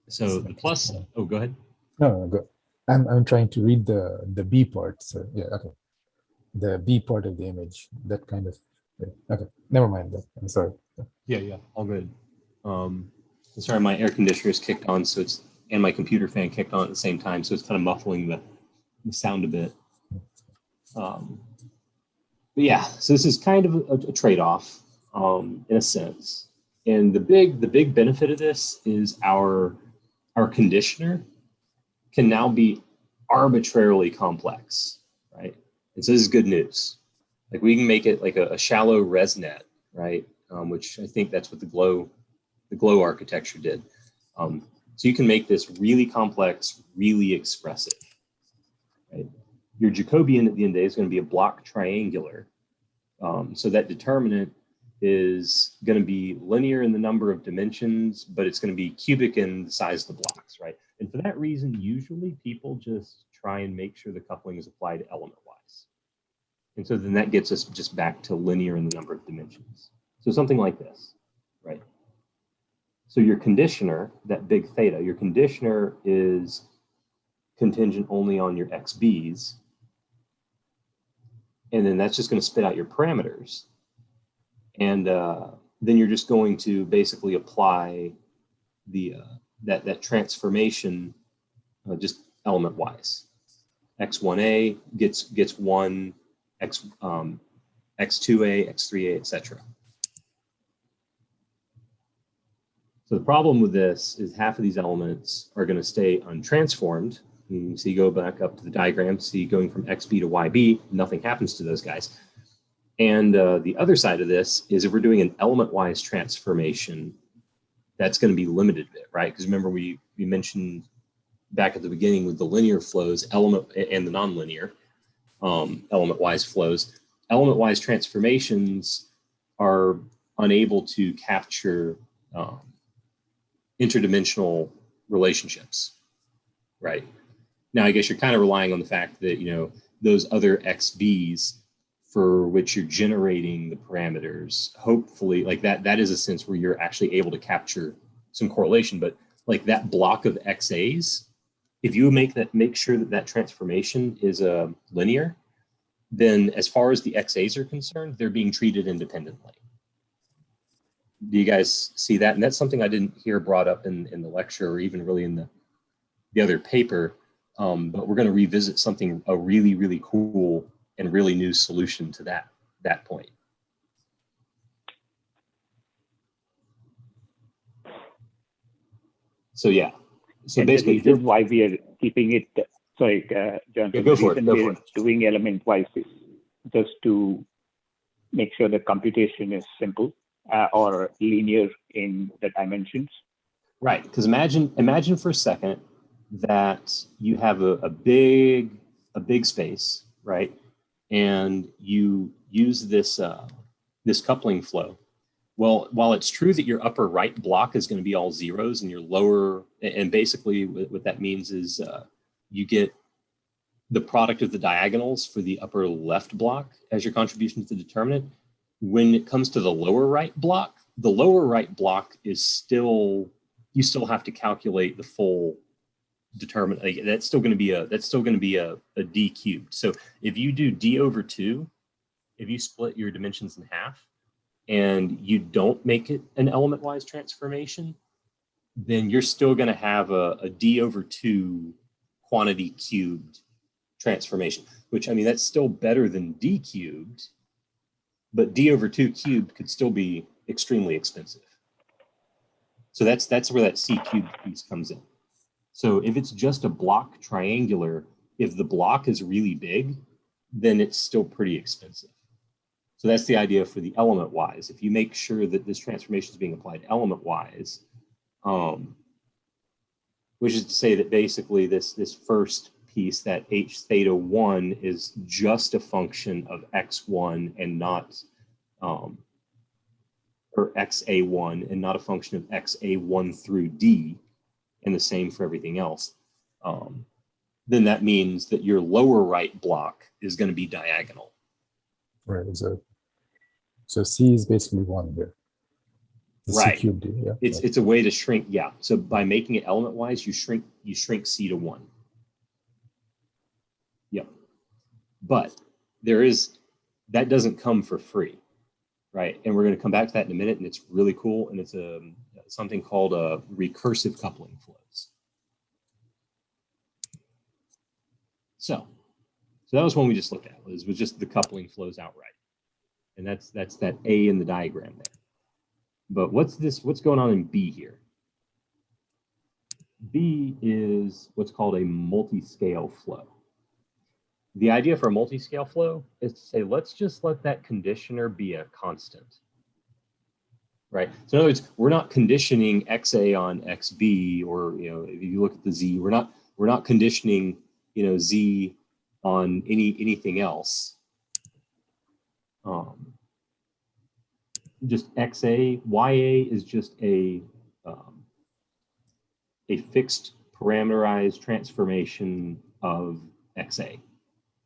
So the plus. Oh, go ahead. No, go. I'm trying to read the B part. So yeah, okay. The B part of the image, that kind of. Okay, never mind that. I'm sorry. Yeah, all good. Sorry, my air conditioner is kicked on, and my computer fan kicked on at the same time, so it's kind of muffling the sound a bit. But yeah, so this is kind of a trade-off in a sense, and the big benefit of this is our conditioner can now be arbitrarily complex, right? And so this is good news. Like, we can make it like a shallow ResNet, right? Which I think that's what the Glow architecture did. So you can make this really complex, really expressive, right? Your Jacobian at the end of the day is going to be a block triangular. So that determinant is going to be linear in the number of dimensions, but it's going to be cubic in the size of the blocks, right? And for that reason, usually people just try and make sure the coupling is applied element-wise. And so then that gets us just back to linear in the number of dimensions. So something like this, right? So your conditioner, that big theta, your conditioner is contingent only on your XBs. And then that's just going to spit out your parameters. And then you're just going to basically apply that transformation just element-wise. X1A gets 1, X2A, X3A, etc. So the problem with this is half of these elements are going to stay untransformed. So you go back up to the diagram, see going from XB to YB, nothing happens to those guys. And the other side of this is, if we're doing an element-wise transformation, that's going to be limited a bit, right? Because remember, we mentioned back at the beginning with the linear flows, element and the nonlinear element-wise flows, element-wise transformations are unable to capture interdimensional relationships, right? Now, I guess you're kind of relying on the fact that, those other XBs for which you're generating the parameters, hopefully, like that is a sense where you're actually able to capture some correlation. But like that block of XAs, if you make sure that transformation is linear, then as far as the XAs are concerned, they're being treated independently. Do you guys see that? And that's something I didn't hear brought up in the lecture, or even really in the other paper. But we're going to revisit a really, really cool and really new solution to that point. So yeah. So and basically, the reason why we are keeping it, sorry, John, yeah, go for it. We're doing element-wise is just to make sure the computation is simple or linear in the dimensions. Right, because imagine for a second that you have a big space, right? And you use this this coupling flow. Well, while it's true that your upper right block is going to be all zeros and your lower, and basically what that means is you get the product of the diagonals for the upper left block as your contribution to the determinant. When it comes to the lower right block is still, you still have to calculate the full determinant. That's still going to be a d cubed. So if you do d over 2, if you split your dimensions in half and you don't make it an element-wise transformation, then you're still going to have a d over 2 quantity cubed transformation, which, I mean, that's still better than d cubed, but d over 2 cubed could still be extremely expensive. So that's where that c cubed piece comes in. So if it's just a block triangular, if the block is really big, then it's still pretty expensive. So that's the idea for the element-wise. If you make sure that this transformation is being applied element-wise, which is to say that basically this first piece, that h theta 1, is just a function of x1 and not, or xa1 and not a function of xa1 through d, and the same for everything else, then that means that your lower right block is going to be diagonal. Right. So C is basically 1 here. The Right. C cubed, yeah. It's a way to shrink, yeah. So by making it element-wise, you shrink C to 1. Yep. But that doesn't come for free, right? And we're going to come back to that in a minute, and it's really cool, and it's something called recursive coupling flows. So that was one we just looked at, was just the coupling flows outright. And that's that A in the diagram there. But what's going on in B here? B is what's called a multi-scale flow. The idea for a multi-scale flow is to say, let's just let that conditioner be a constant, right? So in other words, we're not conditioning XA on XB, or, you know, if you look at the Z, we're not conditioning, you know, Z on anything else. Just XA, YA is just a fixed parameterized transformation of XA.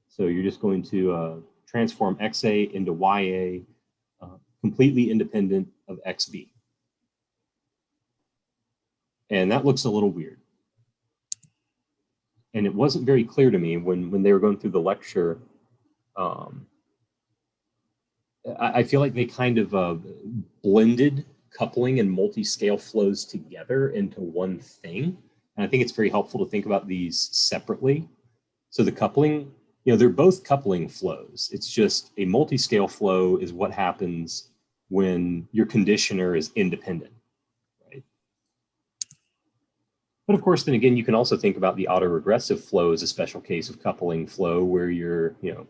So you're just going to transform XA into YA, completely independent of XB. And that looks a little weird. And it wasn't very clear to me when they were going through the lecture. I feel like they kind of blended coupling and multi-scale flows together into one thing. And I think it's very helpful to think about these separately. So the coupling, you know, they're both coupling flows. It's just a multi-scale flow is what happens when your conditioner is independent, right? But of course, then again, you can also think about the autoregressive flow as a special case of coupling flow where your, you know,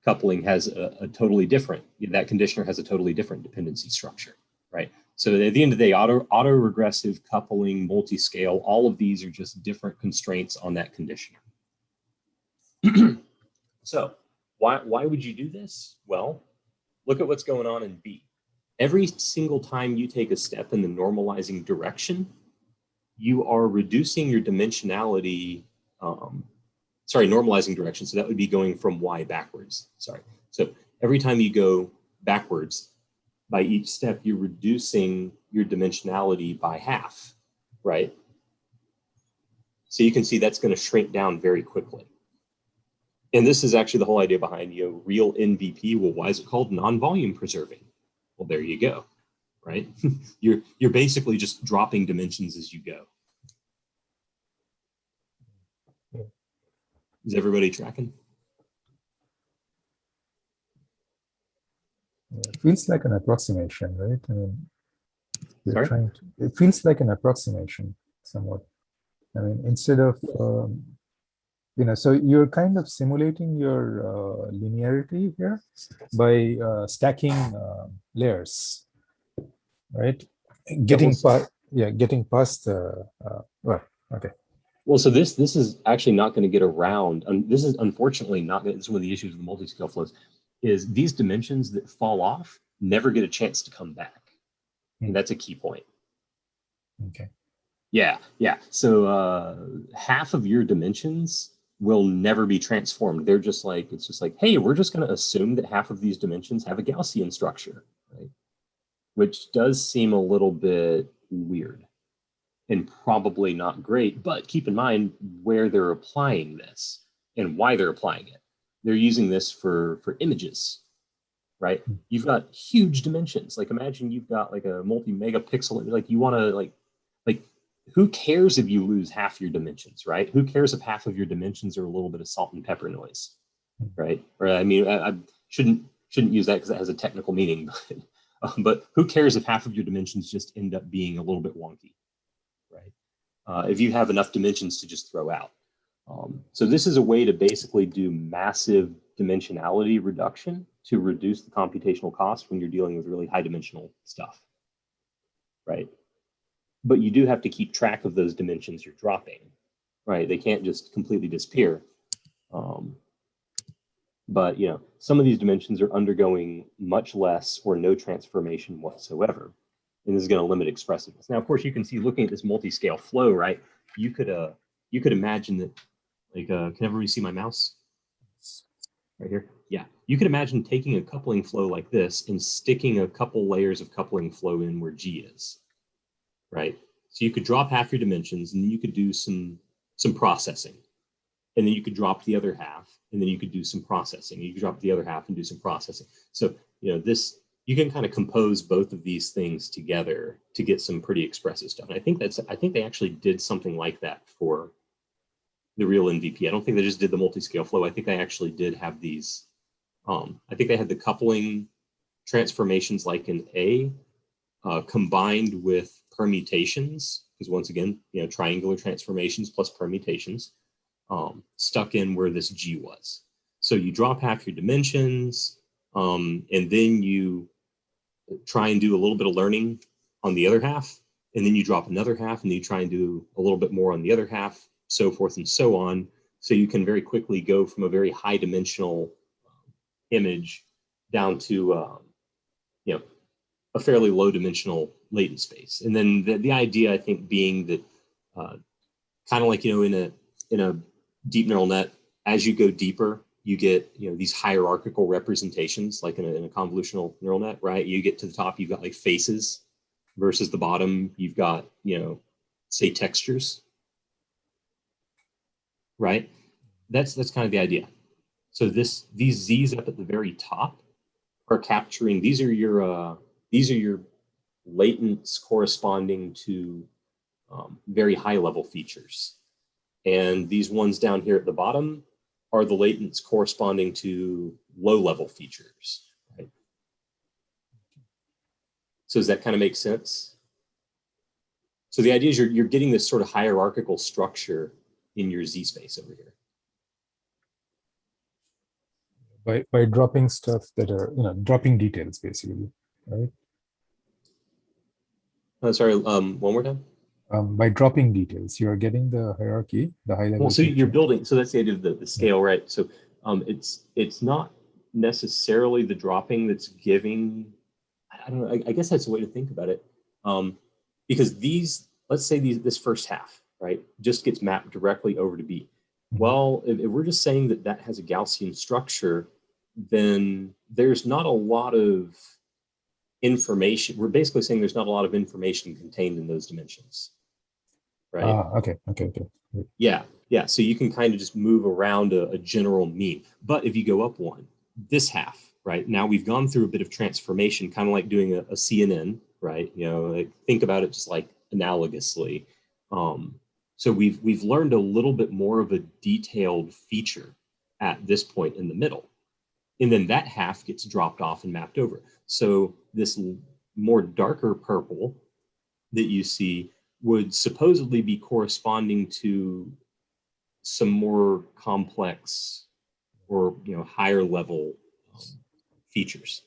coupling has a totally different, that conditioner has a totally different dependency structure, right? So at the end of the day, autoregressive, coupling, multi-scale, all of these are just different constraints on that conditioner. So why would you do this? Well, look at what's going on in B. Every single time you take a step in the normalizing direction, you are reducing your dimensionality, normalizing direction. So that would be going from Y backwards, sorry. So every time you go backwards, by each step, you're reducing your dimensionality by half, right? So you can see that's going to shrink down very quickly. And this is actually the whole idea behind, you know, real NVP. Well, why is it called non-volume preserving? Well, there you go, right? You're basically just dropping dimensions as you go. Is everybody tracking? It feels like an approximation, right? I mean, Sorry? it feels like an approximation somewhat. I mean, instead of So you're kind of simulating your linearity here by stacking layers, right? Getting past the well, okay. Well, so this is actually not going to get around. This is unfortunately not. This is one of the issues with the multi-scale flows, is these dimensions that fall off never get a chance to come back, and that's a key point. Okay. Yeah. So half of your dimensions will never be transformed. They're just like, it's just like, hey, we're just going to assume that half of these dimensions have a Gaussian structure, right? Which does seem a little bit weird and probably not great, but keep in mind where they're applying this and why they're applying it. They're using this for images, right? You've got huge dimensions. Like imagine you've got like a multi-megapixel, like you want to like who cares if you lose half your dimensions, right? Who cares if half of your dimensions are a little bit of salt and pepper noise, right? Or I mean, I shouldn't use that because it has a technical meaning, but who cares if half of your dimensions just end up being a little bit wonky, right? If you have enough dimensions to just throw out. So this is a way to basically do massive dimensionality reduction to reduce the computational cost when you're dealing with really high dimensional stuff, right? But you do have to keep track of those dimensions you're dropping, right? They can't just completely disappear. But some of these dimensions are undergoing much less or no transformation whatsoever. And this is going to limit expressiveness. Now, of course, you can see looking at this multi-scale flow, right? You could imagine that, like, can everybody see my mouse? Right here? Yeah. You could imagine taking a coupling flow like this and sticking a couple layers of coupling flow in where G is. Right? So you could drop half your dimensions and then you could do some processing. And then you could drop the other half and then you could do some processing. You could drop the other half and do some processing. So, this, you can kind of compose both of these things together to get some pretty expressive stuff. And I think they actually did something like that for the real MVP. I don't think they just did the multi-scale flow. I think they actually did have these, I think they had the coupling transformations like in A, combined with permutations, because once again, triangular transformations plus permutations, stuck in where this G was. So you drop half your dimensions, and then you try and do a little bit of learning on the other half, and then you drop another half, and then you try and do a little bit more on the other half, so forth and so on. So you can very quickly go from a very high dimensional image down to, a fairly low dimensional latent space. And then the idea, I think, being that kind of like, in a deep neural net, as you go deeper, you get, these hierarchical representations, like in a convolutional neural net, right? You get to the top, you've got like faces versus the bottom, you've got, say textures, right? That's kind of the idea. So these Z's up at the very top are capturing, these are your latents corresponding to very high level features. And these ones down here at the bottom are the latents corresponding to low level features, right? So does that kind of make sense? So the idea is you're getting this sort of hierarchical structure in your Z space over here. By dropping stuff that are, dropping details basically, right? Sorry, one more time. By dropping details, you're getting the hierarchy, the high level. Well, so you're building. So that's the idea of the scale, right? So it's not necessarily the dropping that's giving. I don't know. I guess that's a way to think about it, because let's say this first half, right, just gets mapped directly over to B. Well, if we're just saying that has a Gaussian structure, then there's not a lot of information. We're basically saying there's not a lot of information contained in those dimensions, right? Okay. Yeah. So you can kind of just move around a general mean. But if you go up one, this half, right, now we've gone through a bit of transformation, kind of like doing a CNN, right? Like think about it just like analogously. So we've learned a little bit more of a detailed feature at this point in the middle. And then that half gets dropped off and mapped over. So this more darker purple that you see would supposedly be corresponding to some more complex or higher level features.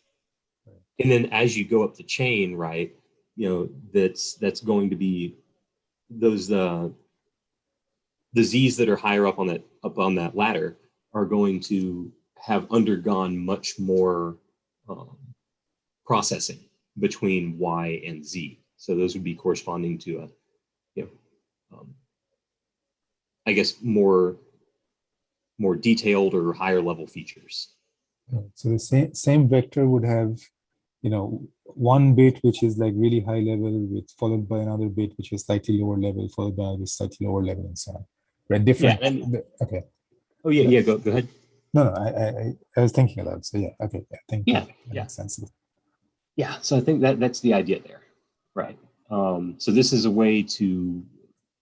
And then as you go up the chain, right, that's going to be those the Z's that are higher up on that ladder are going to have undergone much more processing between Y and Z. So those would be corresponding to I guess more detailed or higher level features. So the same vector would have, one bit which is like really high level, with followed by another bit which is slightly lower level, followed by another slightly lower level, and so on. Right? Different. Yeah, okay. Oh yeah, go ahead. No, I was thinking aloud. So yeah, okay. I think that makes sense. Yeah, so I think that's the idea there, right? So this is a way to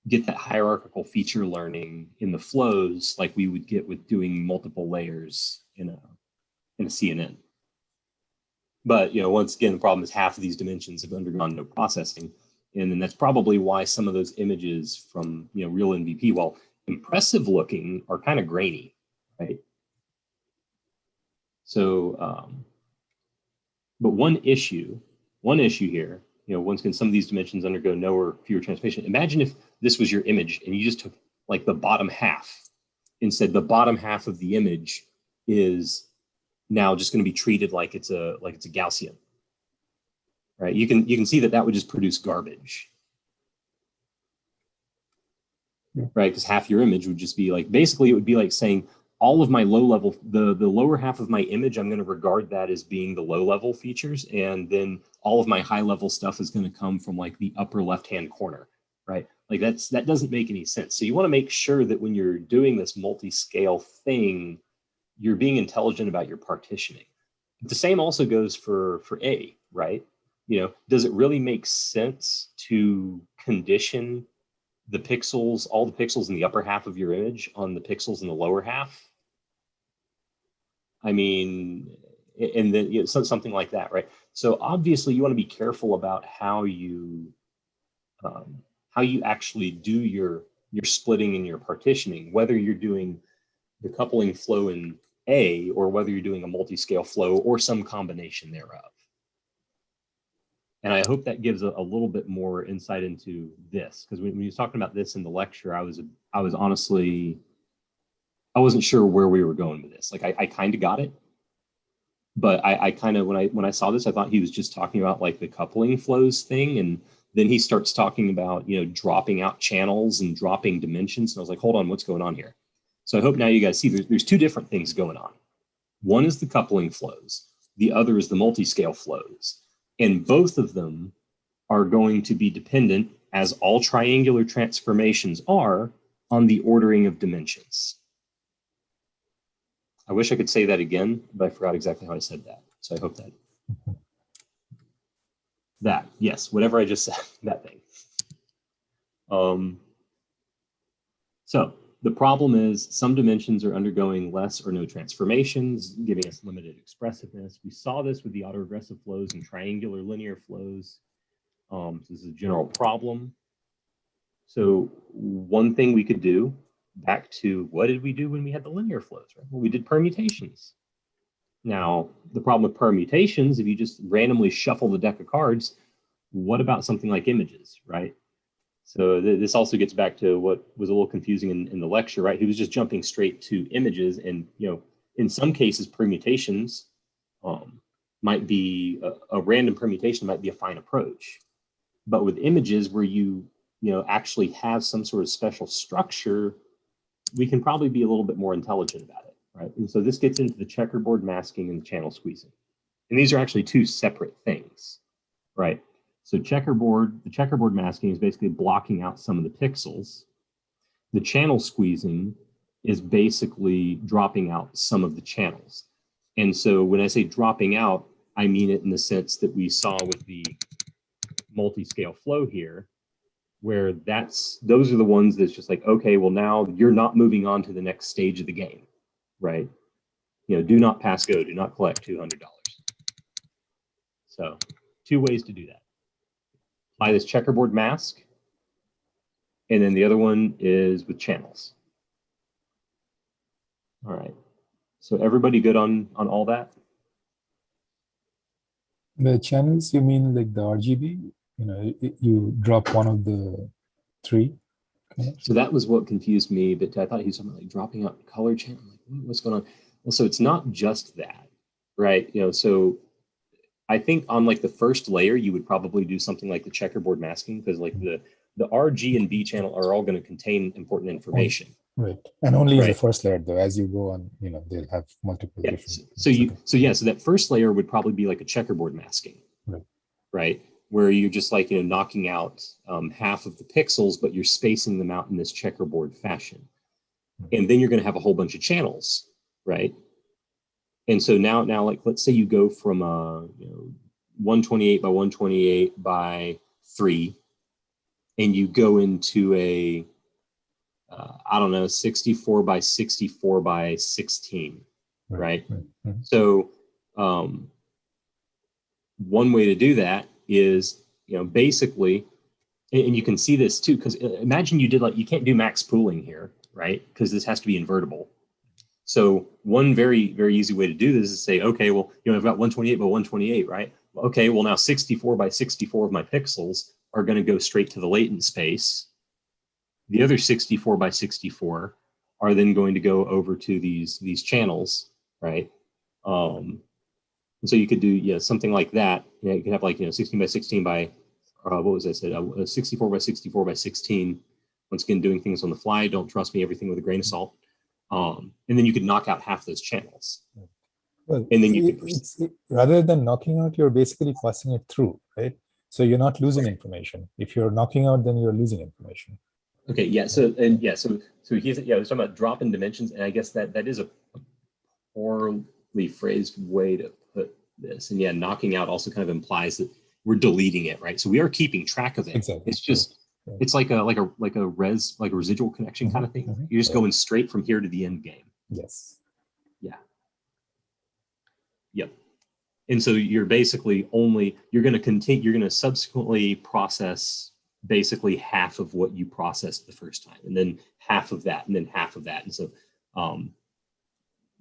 get that hierarchical feature learning in the flows like we would get with doing multiple layers in a CNN. But once again, the problem is half of these dimensions have undergone no processing, and then that's probably why some of those images from real MVP, while impressive looking, are kind of grainy, right? So, but one issue here, once again, some of these dimensions undergo no or fewer transformation. Imagine if this was your image and you just took like the bottom half and said the bottom half of the image is now just going to be treated like it's a Gaussian, right? You can see that would just produce garbage, right? Because half your image would just be like, basically it would be like saying all of my low level, the lower half of my image, I'm going to regard that as being the low level features, and then all of my high level stuff is going to come from like the upper left hand corner, right? Like that doesn't make any sense. So you want to make sure that when you're doing this multi-scale thing, you're being intelligent about your partitioning. The same also goes for A, right? Does it really make sense to condition the pixels, all the pixels in the upper half of your image on the pixels in the lower half? I mean, and then something like that, right? So obviously you want to be careful about how you actually do your splitting and your partitioning, whether you're doing the coupling flow in A or whether you're doing a multi-scale flow or some combination thereof. And I hope that gives a little bit more insight into this, because when he was talking about this in the lecture, I was honestly, I wasn't sure where we were going with this. Like I kind of got it, but I kind of, when I saw this, I thought he was just talking about like the coupling flows thing, and then he starts talking about dropping out channels and dropping dimensions, and I was like, hold on, what's going on here? So I hope now you guys see there's two different things going on. One is the coupling flows, the other is the multi-scale flows. And both of them are going to be dependent, as all triangular transformations are, on the ordering of dimensions. I wish I could say that again, but I forgot exactly how I said that. So I hope that, yes, whatever I just said, that thing. So the problem is some dimensions are undergoing less or no transformations, giving us limited expressiveness. We saw this with the autoregressive flows and triangular linear flows. So this is a general problem. So one thing we could do, back to what did we do when we had the linear flows, right? Well, we did permutations. Now, the problem with permutations, if you just randomly shuffle the deck of cards, what about something like images, right? So this also gets back to what was a little confusing in the lecture, right? He was just jumping straight to images, and in some cases, permutations might be a random permutation might be a fine approach, but with images where you actually have some sort of special structure, we can probably be a little bit more intelligent about it, right? And so this gets into the checkerboard masking and the channel squeezing, and these are actually two separate things, right? So the checkerboard masking is basically blocking out some of the pixels. The channel squeezing is basically dropping out some of the channels. And so when I say dropping out, I mean it in the sense that we saw with the multi-scale flow here, where those are the ones that's just like, okay, well now you're not moving on to the next stage of the game, right? Do not pass go, do not collect $200. So two ways to do that. Apply this checkerboard mask, and then the other one is with channels. All right. So everybody good on all that? The channels, you mean like the RGB? You know, you drop one of the three. So that was what confused me, but I thought he was talking about like dropping out color channel. Like, what's going on? Well, so it's not just that, right? You know, so I think on like the first layer, you would probably do something like the checkerboard masking, because like the R, G, and B channel are all going to contain important information. Right. And only in the Right. first layer, though, as you go on, you know, they'll have multiple Yeah. different. So that first layer would probably be like a checkerboard masking, right? Where you're just like, you know, knocking out half of the pixels, but you're spacing them out in this checkerboard fashion. And then you're going to have a whole bunch of channels, right? And so now like, let's say you go from 128 by 128 by 3, and you go into a I don't know, 64 by 64 by 16, right? So one way to do that is, you know, basically, and you can see this too, because imagine you did like, you can't do max pooling here, right? Because this has to be invertible. So one very, very easy way to do this is say, okay, well, you know, I've got 128 by 128, right? Okay, well now 64 by 64 of my pixels are going to go straight to the latent space. The other 64 by 64 are then going to go over to these channels, right? And so you could do something like that. You know, you could have like 16 by 16 by what was I said? 64 by 64 by 16. Once again, doing things on the fly. Don't trust me. Everything with a grain of salt. And then you could knock out half those channels. Well, and then you could rather than knocking out, you're basically passing it through, right? So you're not losing information. If you're knocking out, then you're losing information. Okay, yeah. So he's talking about drop in dimensions, and I guess that is a poorly phrased way to put this. And yeah, knocking out also kind of implies that we're deleting it, right? So we are keeping track of it. Exactly. It's just it's like a residual connection kind of thing. You're just going straight from here to the end game. Yes. Yeah. Yep. And so you're basically you're going to subsequently process basically half of what you processed the first time, and then half of that, and then half of that. And so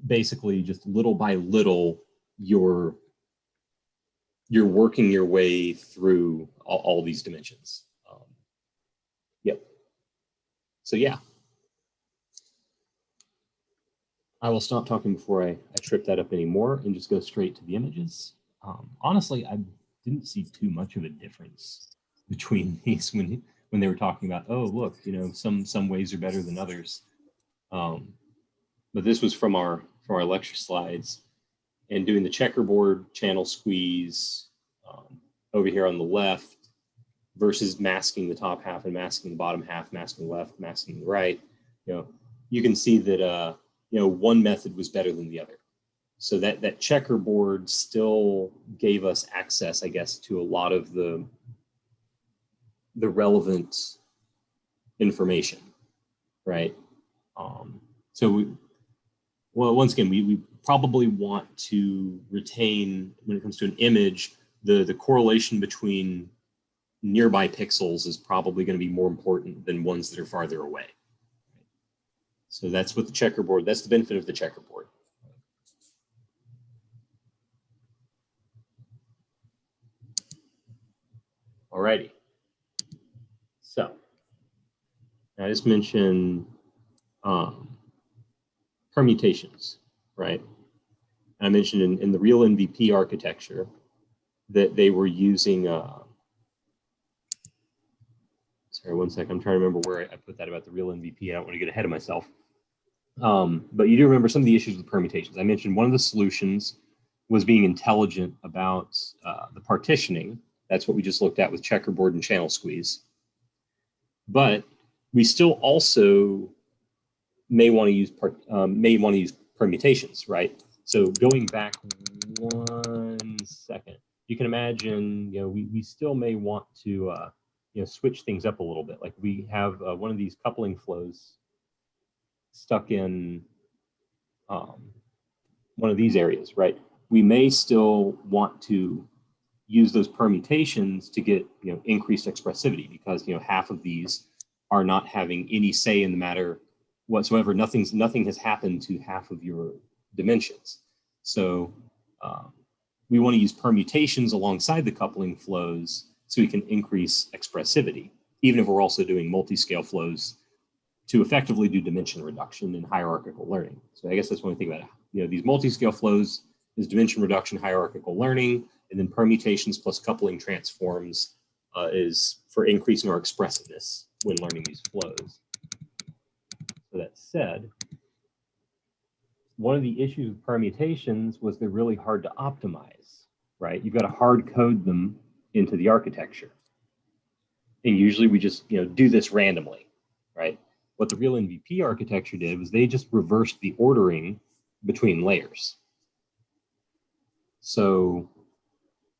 basically just little by little, you're working your way through all these dimensions. Yep. So yeah. I will stop talking before I trip that up anymore and just go straight to the images. Honestly, I didn't see too much of a difference between these when they were talking about, oh, look, you know, some ways are better than others. But this was from our lecture slides, and doing the checkerboard channel squeeze over here on the left versus masking the top half and masking the bottom half, masking the left, masking the right. You know, you can see that one method was better than the other. So that checkerboard still gave us access, I guess, to a lot of the relevant information, right? Once again, we probably want to retain, when it comes to an image, the correlation between nearby pixels is probably going to be more important than ones that are farther away. So that's what the checkerboard, that's the benefit of the checkerboard. Alrighty. So I just mentioned permutations, right? I mentioned in the real MVP architecture that they were using, sorry, one second, I'm trying to remember where I put that about the real MVP. I don't want to get ahead of myself. But you do remember some of the issues with permutations. I mentioned one of the solutions was being intelligent about the partitioning. That's what we just looked at with checkerboard and channel squeeze. But we still also may want to use permutations, right? So going back 1 second, you can imagine, we still may want to switch things up a little bit. Like we have one of these coupling flows stuck in one of these areas, right? We may still want to use those permutations to get increased expressivity, because half of these are not having any say in the matter whatsoever, nothing has happened to half of your dimensions. So we want to use permutations alongside the coupling flows so we can increase expressivity, even if we're also doing multi-scale flows to effectively do dimension reduction in hierarchical learning. So I guess that's when we think about it. You know, these multi-scale flows is dimension reduction, hierarchical learning, and then permutations plus coupling transforms is for increasing our expressiveness when learning these flows. So that said, one of the issues with permutations was they're really hard to optimize, right? You've got to hard code them into the architecture. And usually we just, do this randomly, right? What the real NVP architecture did was they just reversed the ordering between layers. So,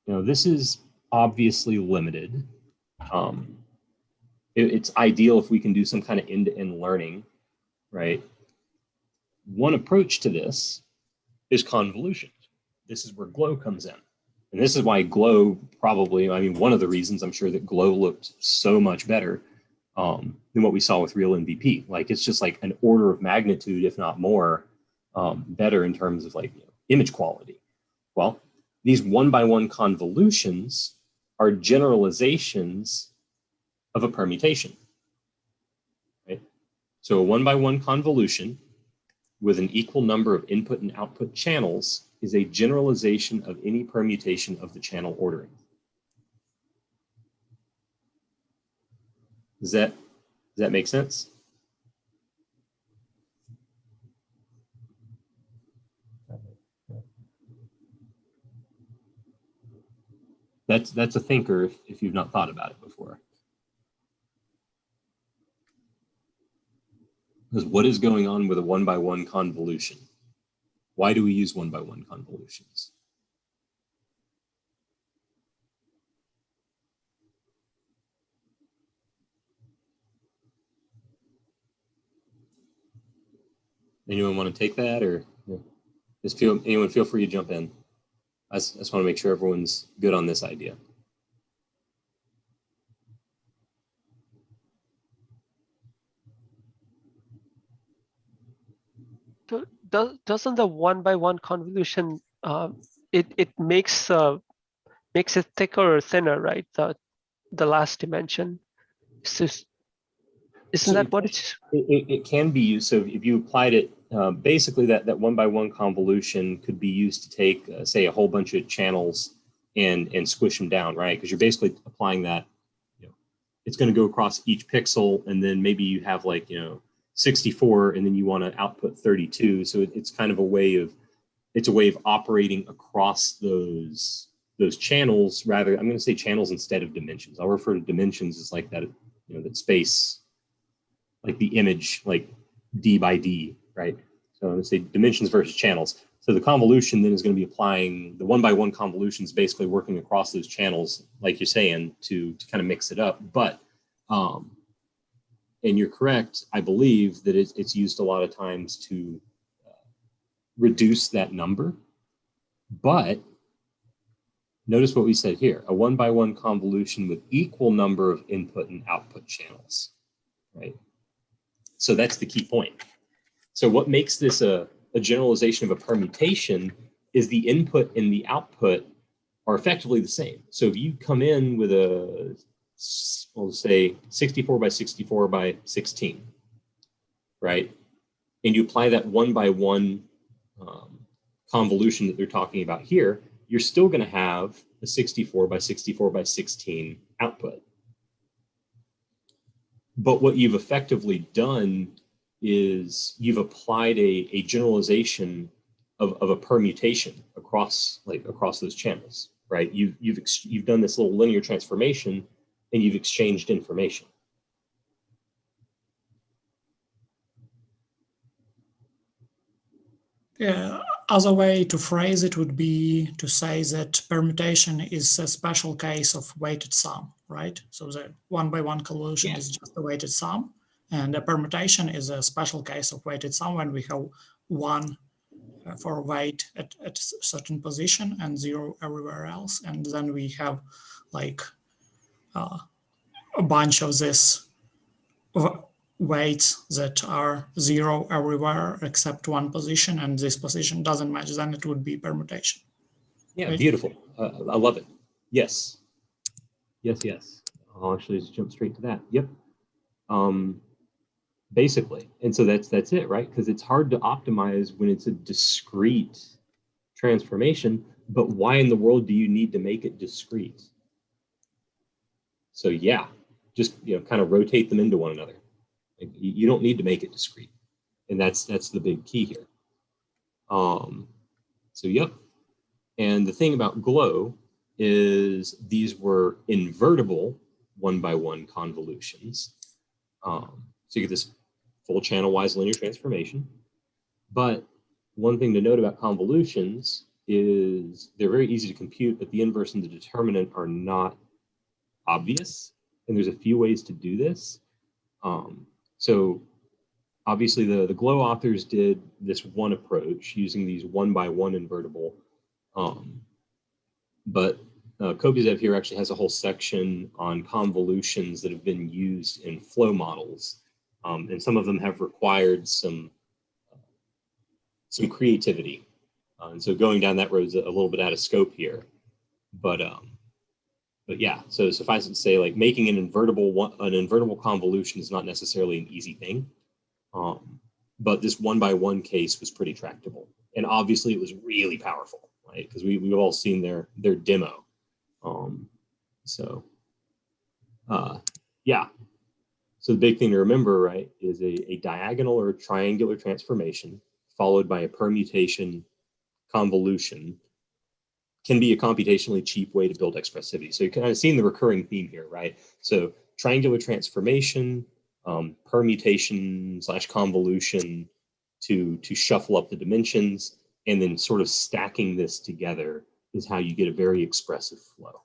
this is obviously limited. It's ideal if we can do some kind of end-to-end learning, right? One approach to this is convolution. This is where GLOW comes in. And this is why GLOW probably, one of the reasons I'm sure that GLOW looked so much better than what we saw with real NVP. Like, it's just like an order of magnitude, if not more, better in terms of image quality. Well, these one-by-one convolutions are generalizations of a permutation, right? So a one-by-one convolution with an equal number of input and output channels is a generalization of any permutation of the channel ordering. Does that make sense? That's a thinker if you've not thought about it before. Because what is going on with a one-by-one convolution? Why do we use one-by-one convolutions? Anyone want to take that, or anyone feel free to jump in? I just want to make sure everyone's good on this idea. Doesn't the one-by-one convolution it makes it thicker or thinner, right? The last dimension. Isn't that what it's? It can be used. So if you applied it, basically that one-by-one convolution could be used to take, say, a whole bunch of channels and squish them down, right? Because you're basically applying that. It's going to go across each pixel, and then maybe you have 64, and then you want to output 32. So it's kind of a way of operating across those channels. Rather, I'm going to say channels instead of dimensions. I'll refer to dimensions as like that, that space, like the image, like D by D, right? So I'm going to say dimensions versus channels. So the convolution then is going to be applying the one-by-one convolutions, basically working across those channels, like you're saying, to kind of mix it up. But and you're correct, I believe that it's used a lot of times to reduce that number. But notice what we said here, a one-by-one convolution with equal number of input and output channels, right? So that's the key point. So what makes this a generalization of a permutation is the input and the output are effectively the same. So if you come in with a, we'll say 64 by 64 by 16, right? And you apply that one-by-one convolution that they're talking about here, you're still going to have a 64 by 64 by 16 output. But what you've effectively done is you've applied a generalization of a permutation across those channels, right? You've done this little linear transformation, and you've exchanged information. Yeah, other way to phrase it would be to say that permutation is a special case of weighted sum, right? So the one-by-one convolution is just a weighted sum, and a permutation is a special case of weighted sum when we have one for weight at a certain position and 0 everywhere else, and then we have like a bunch of this weights that are 0 everywhere except one position, and this position doesn't match, then it would be permutation. Yeah, Right. beautiful. I love it. Yes. Yes, yes. I'll actually just jump straight to that. Yep. Basically. And so that's it, right? Because it's hard to optimize when it's a discrete transformation, but why in the world do you need to make it discrete? So yeah, just kind of rotate them into one another. Like, you don't need to make it discrete. And that's the big key here. So yep. And the thing about Glow is these were invertible 1-by-1 convolutions. So you get this full channel-wise linear transformation. But one thing to note about convolutions is they're very easy to compute, but the inverse and the determinant are not obvious. And there's a few ways to do this. So obviously the Glow authors did this one approach using these 1-by-1 invertible. But Kobyzev here actually has a whole section on convolutions that have been used in flow models. And some of them have required some creativity. And so going down that road is a little bit out of scope here. But yeah, so suffice it to say, like making an invertible convolution is not necessarily an easy thing. But this 1-by-1 case was pretty tractable. And obviously it was really powerful, right? Because we've all seen their demo. Yeah. So the big thing to remember, right, is a diagonal or triangular transformation followed by a permutation convolution can be a computationally cheap way to build expressivity. So you're kind of seeing the recurring theme here, right? So triangular transformation, permutation / convolution to shuffle up the dimensions, and then sort of stacking this together is how you get a very expressive flow.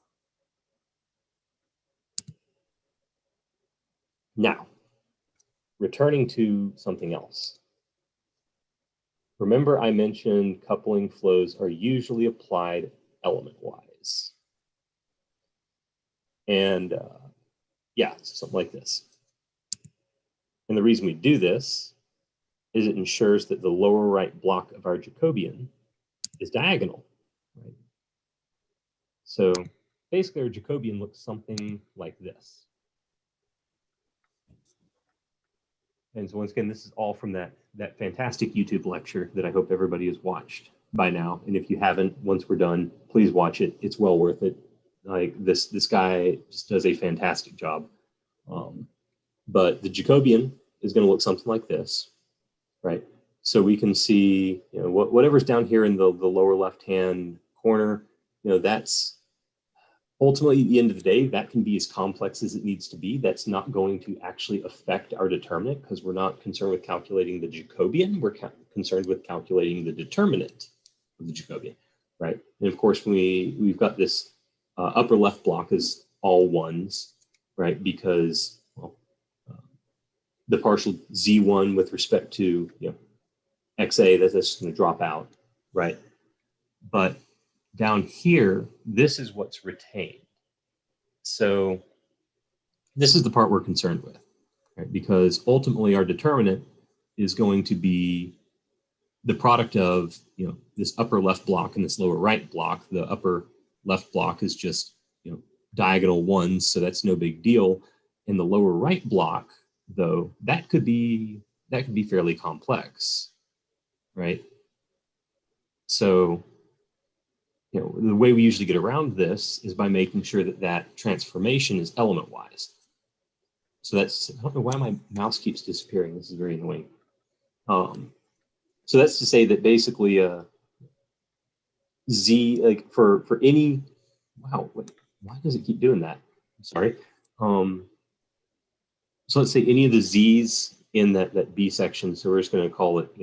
Now, returning to something else. Remember I mentioned coupling flows are usually applied element-wise. And yeah, something like this. And the reason we do this is it ensures that the lower right block of our Jacobian is diagonal, right? So basically our Jacobian looks something like this. And so once again, this is all from that fantastic YouTube lecture that I hope everybody has watched by now. And if you haven't, once we're done, please watch it. It's well worth it. Like this guy just does a fantastic job. But the Jacobian is going to look something like this, right? So we can see, whatever's down here in the lower left-hand corner, that's ultimately, at the end of the day, that can be as complex as it needs to be. That's not going to actually affect our determinant because we're not concerned with calculating the Jacobian. We're concerned with calculating the determinant of the Jacobian, right? And of course, we've got this upper left block is all ones, right? Because the partial Z1 with respect to XA, that's just going to drop out, right? But down here, this is what's retained. So this is the part we're concerned with, right? Because ultimately our determinant is going to be the product of this upper left block and this lower right block. The upper left block is just diagonal ones, so that's no big deal. And the lower right block, though, that could be fairly complex, right? So the way we usually get around this is by making sure that transformation is element-wise. So that's, I don't know why my mouse keeps disappearing. This is very annoying. So that's to say that basically Z, like for any, wow, why does it keep doing that? I'm sorry. So let's say any of the Z's in that B section. So we're just going to call it,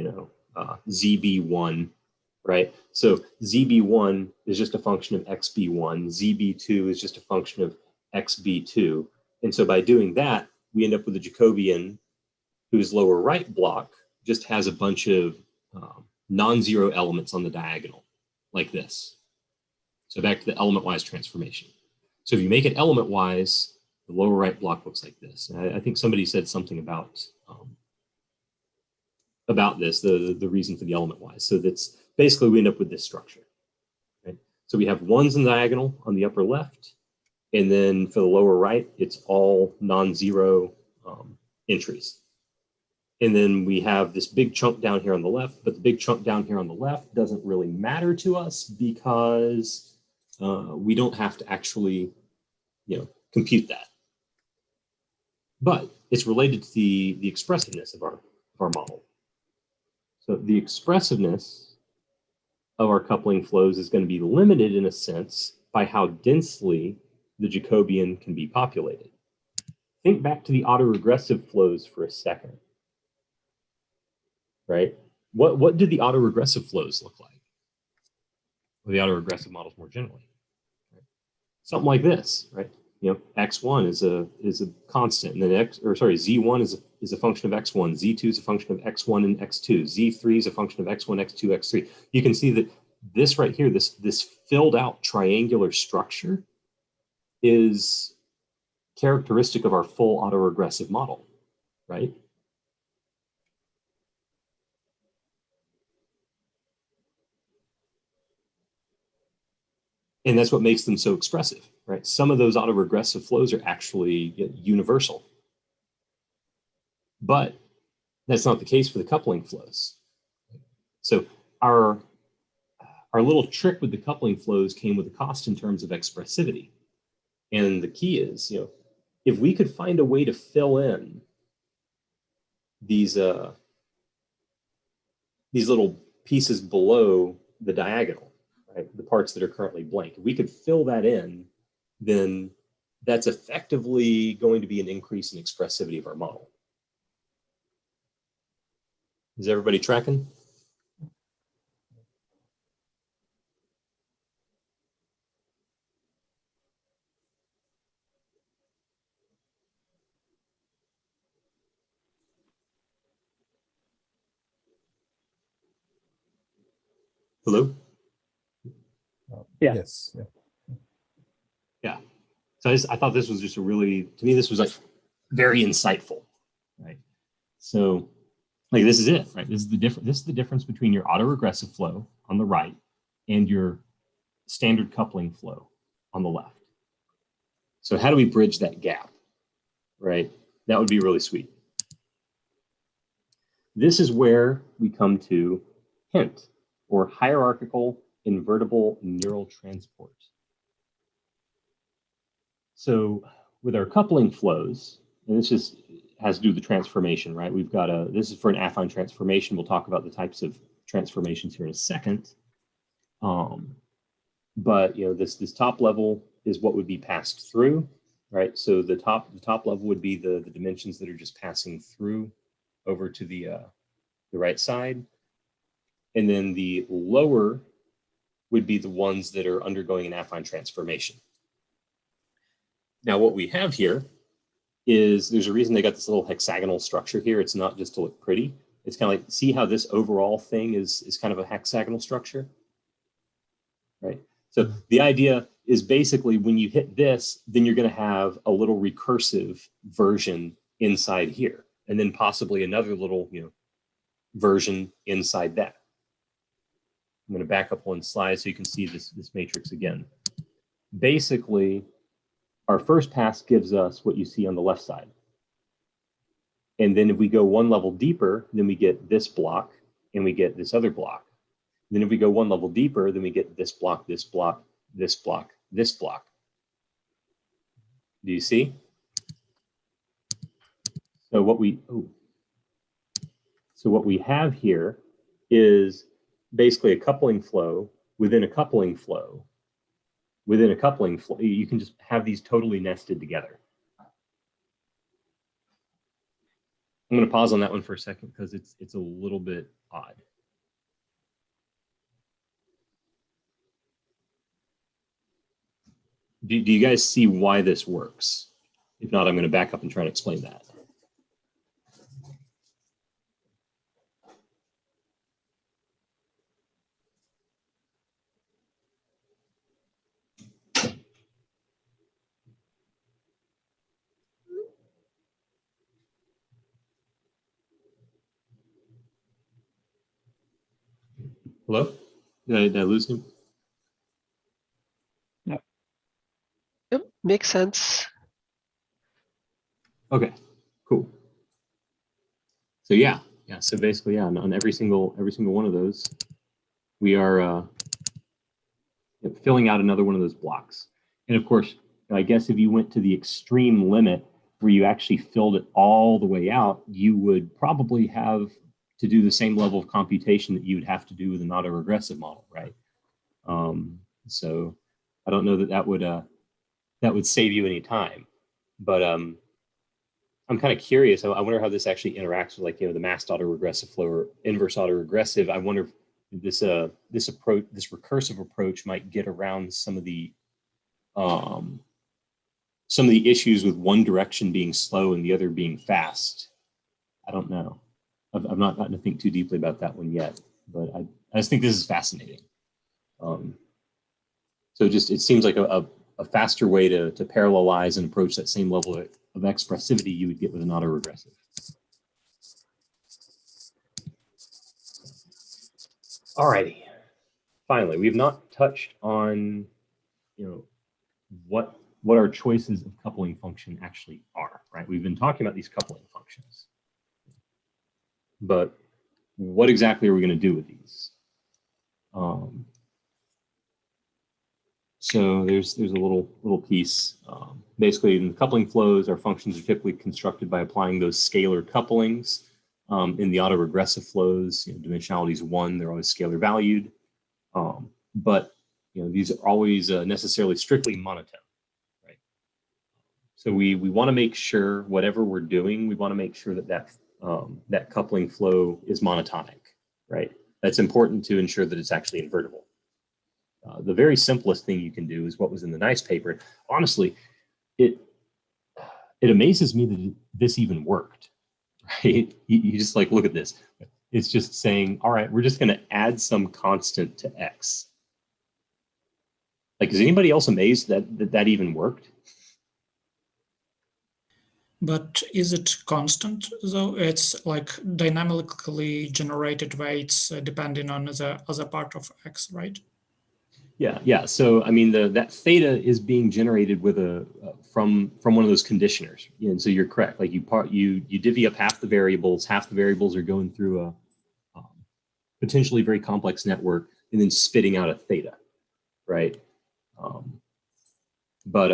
ZB1. Right? So ZB1 is just a function of XB1. ZB2 is just a function of XB2. And so by doing that, we end up with a Jacobian whose lower right block just has a bunch of non-zero elements on the diagonal, like this. So back to the element-wise transformation. So if you make it element-wise, The lower right block looks like this. And I think somebody said something about this, the reason for the element wise. So that's basically we end up with this structure, right? So we have ones in the diagonal on the upper left, and then for the lower right, it's all non-zero entries. And then we have this big chunk down here on the left, but the big chunk down here on the left doesn't really matter to us because we don't have to actually, compute that. But it's related to the expressiveness of our model. So the expressiveness of our coupling flows is going to be limited in a sense by how densely the Jacobian can be populated. Think back to the autoregressive flows for a second, right? What did the autoregressive flows look like? Or the autoregressive models more generally? Right? Something like this, right? X1 is a constant, and then Z1 is a function of X1, Z2 is a function of X1 and X2, Z3 is a function of X1, X2, X3. You can see that this right here, this filled out triangular structure is characteristic of our full autoregressive model, right? And that's what makes them so expressive, right? Some of those autoregressive flows are actually universal. But that's not the case for the coupling flows. So our little trick with the coupling flows came with a cost in terms of expressivity. And the key is, if we could find a way to fill in these little pieces below the diagonal, right? The parts that are currently blank. If we could fill that in, then that's effectively going to be an increase in expressivity of our model. Is everybody tracking? Hello? Yeah. Yes. Yeah. Yeah. So I thought this was just to me, this was like very insightful, right? So like this is it, right? This is the difference between your autoregressive flow on the right and your standard coupling flow on the left. So how do we bridge that gap, right? That would be really sweet. This is where we come to HINT, or hierarchical invertible neural transport. So with our coupling flows, and this just has to do with the transformation, right? We've got this is for an affine transformation. We'll talk about the types of transformations here in a second. But this top level is what would be passed through, right? So the top level would be the dimensions that are just passing through over to the right side. And then the lower would be the ones that are undergoing an affine transformation. Now what we have here is there's a reason they got this little hexagonal structure here. It's not just to look pretty. It's kind of like, see how this overall thing is kind of a hexagonal structure, right? So the idea is basically when you hit this, then you're going to have a little recursive version inside here, and then possibly another little, version inside that. I'm going to back up one slide so you can see this matrix again. Basically, our first pass gives us what you see on the left side. And then if we go one level deeper, then we get this block and we get this other block. Then if we go one level deeper, then we get this block, this block, this block, this block. Do you see? So what we have here is basically a coupling flow within a coupling flow. Within a coupling flow, you can just have these totally nested together. I'm going to pause on that one for a second because it's a little bit odd. Do you guys see why this works? If not, I'm going to back up and try and explain that. Hello? Did I lose him? Yep, makes sense. Okay, cool. So yeah. So basically, yeah, on every single one of those, we are filling out another one of those blocks. And of course, I guess if you went to the extreme limit where you actually filled it all the way out, you would probably have to do the same level of computation that you would have to do with an autoregressive model, right? So I don't know that would save you any time, but I'm kind of curious. I wonder how this actually interacts with, like, the masked autoregressive flow or inverse autoregressive. I wonder if this recursive approach might get around some of the issues with one direction being slow and the other being fast. I don't know. I've not gotten to think too deeply about that one yet, but I just think this is fascinating. So it seems like a faster way to parallelize and approach that same level of expressivity you would get with an autoregressive. All righty. Finally, we've not touched on, what our choices of coupling function actually are, right? We've been talking about these coupling functions, but what exactly are we going to do with these? So there's a little piece. Basically, in the coupling flows, our functions are typically constructed by applying those scalar couplings. In the autoregressive flows, dimensionality is 1; they're always scalar valued. But these are always necessarily strictly monotone, right? So we want to make sure whatever we're doing, we want to make sure that coupling flow is monotonic, right? That's important to ensure that it's actually invertible. The very simplest thing you can do is what was in the NICE paper. Honestly, it amazes me that this even worked, right? You just look at this. It's just saying, all right, we're just going to add some constant to X. Is anybody else amazed that even worked? But is it constant though? It's like dynamically generated weights depending on the other part of X, right? Yeah. So I mean, that theta is being generated with from one of those conditioners, and so you're correct. You divvy up half the variables are going through a potentially very complex network, and then spitting out a theta, right? But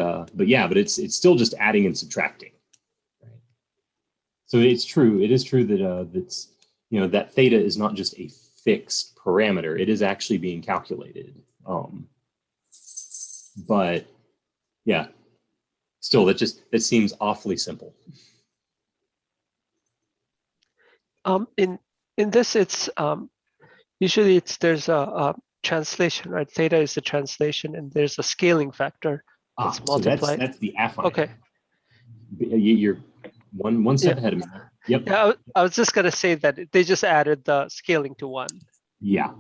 it's still just adding and subtracting, right? So it is true that that theta is not just a fixed parameter; it is actually being calculated. But yeah, still that seems awfully simple. In this, it's usually there's a translation, right? Theta is the translation, and there's a scaling factor that's multiplied. So that's the affine. Okay. You're one step ahead of me. Yep. Yeah, I was just gonna say that they just added the scaling to 1. Yeah.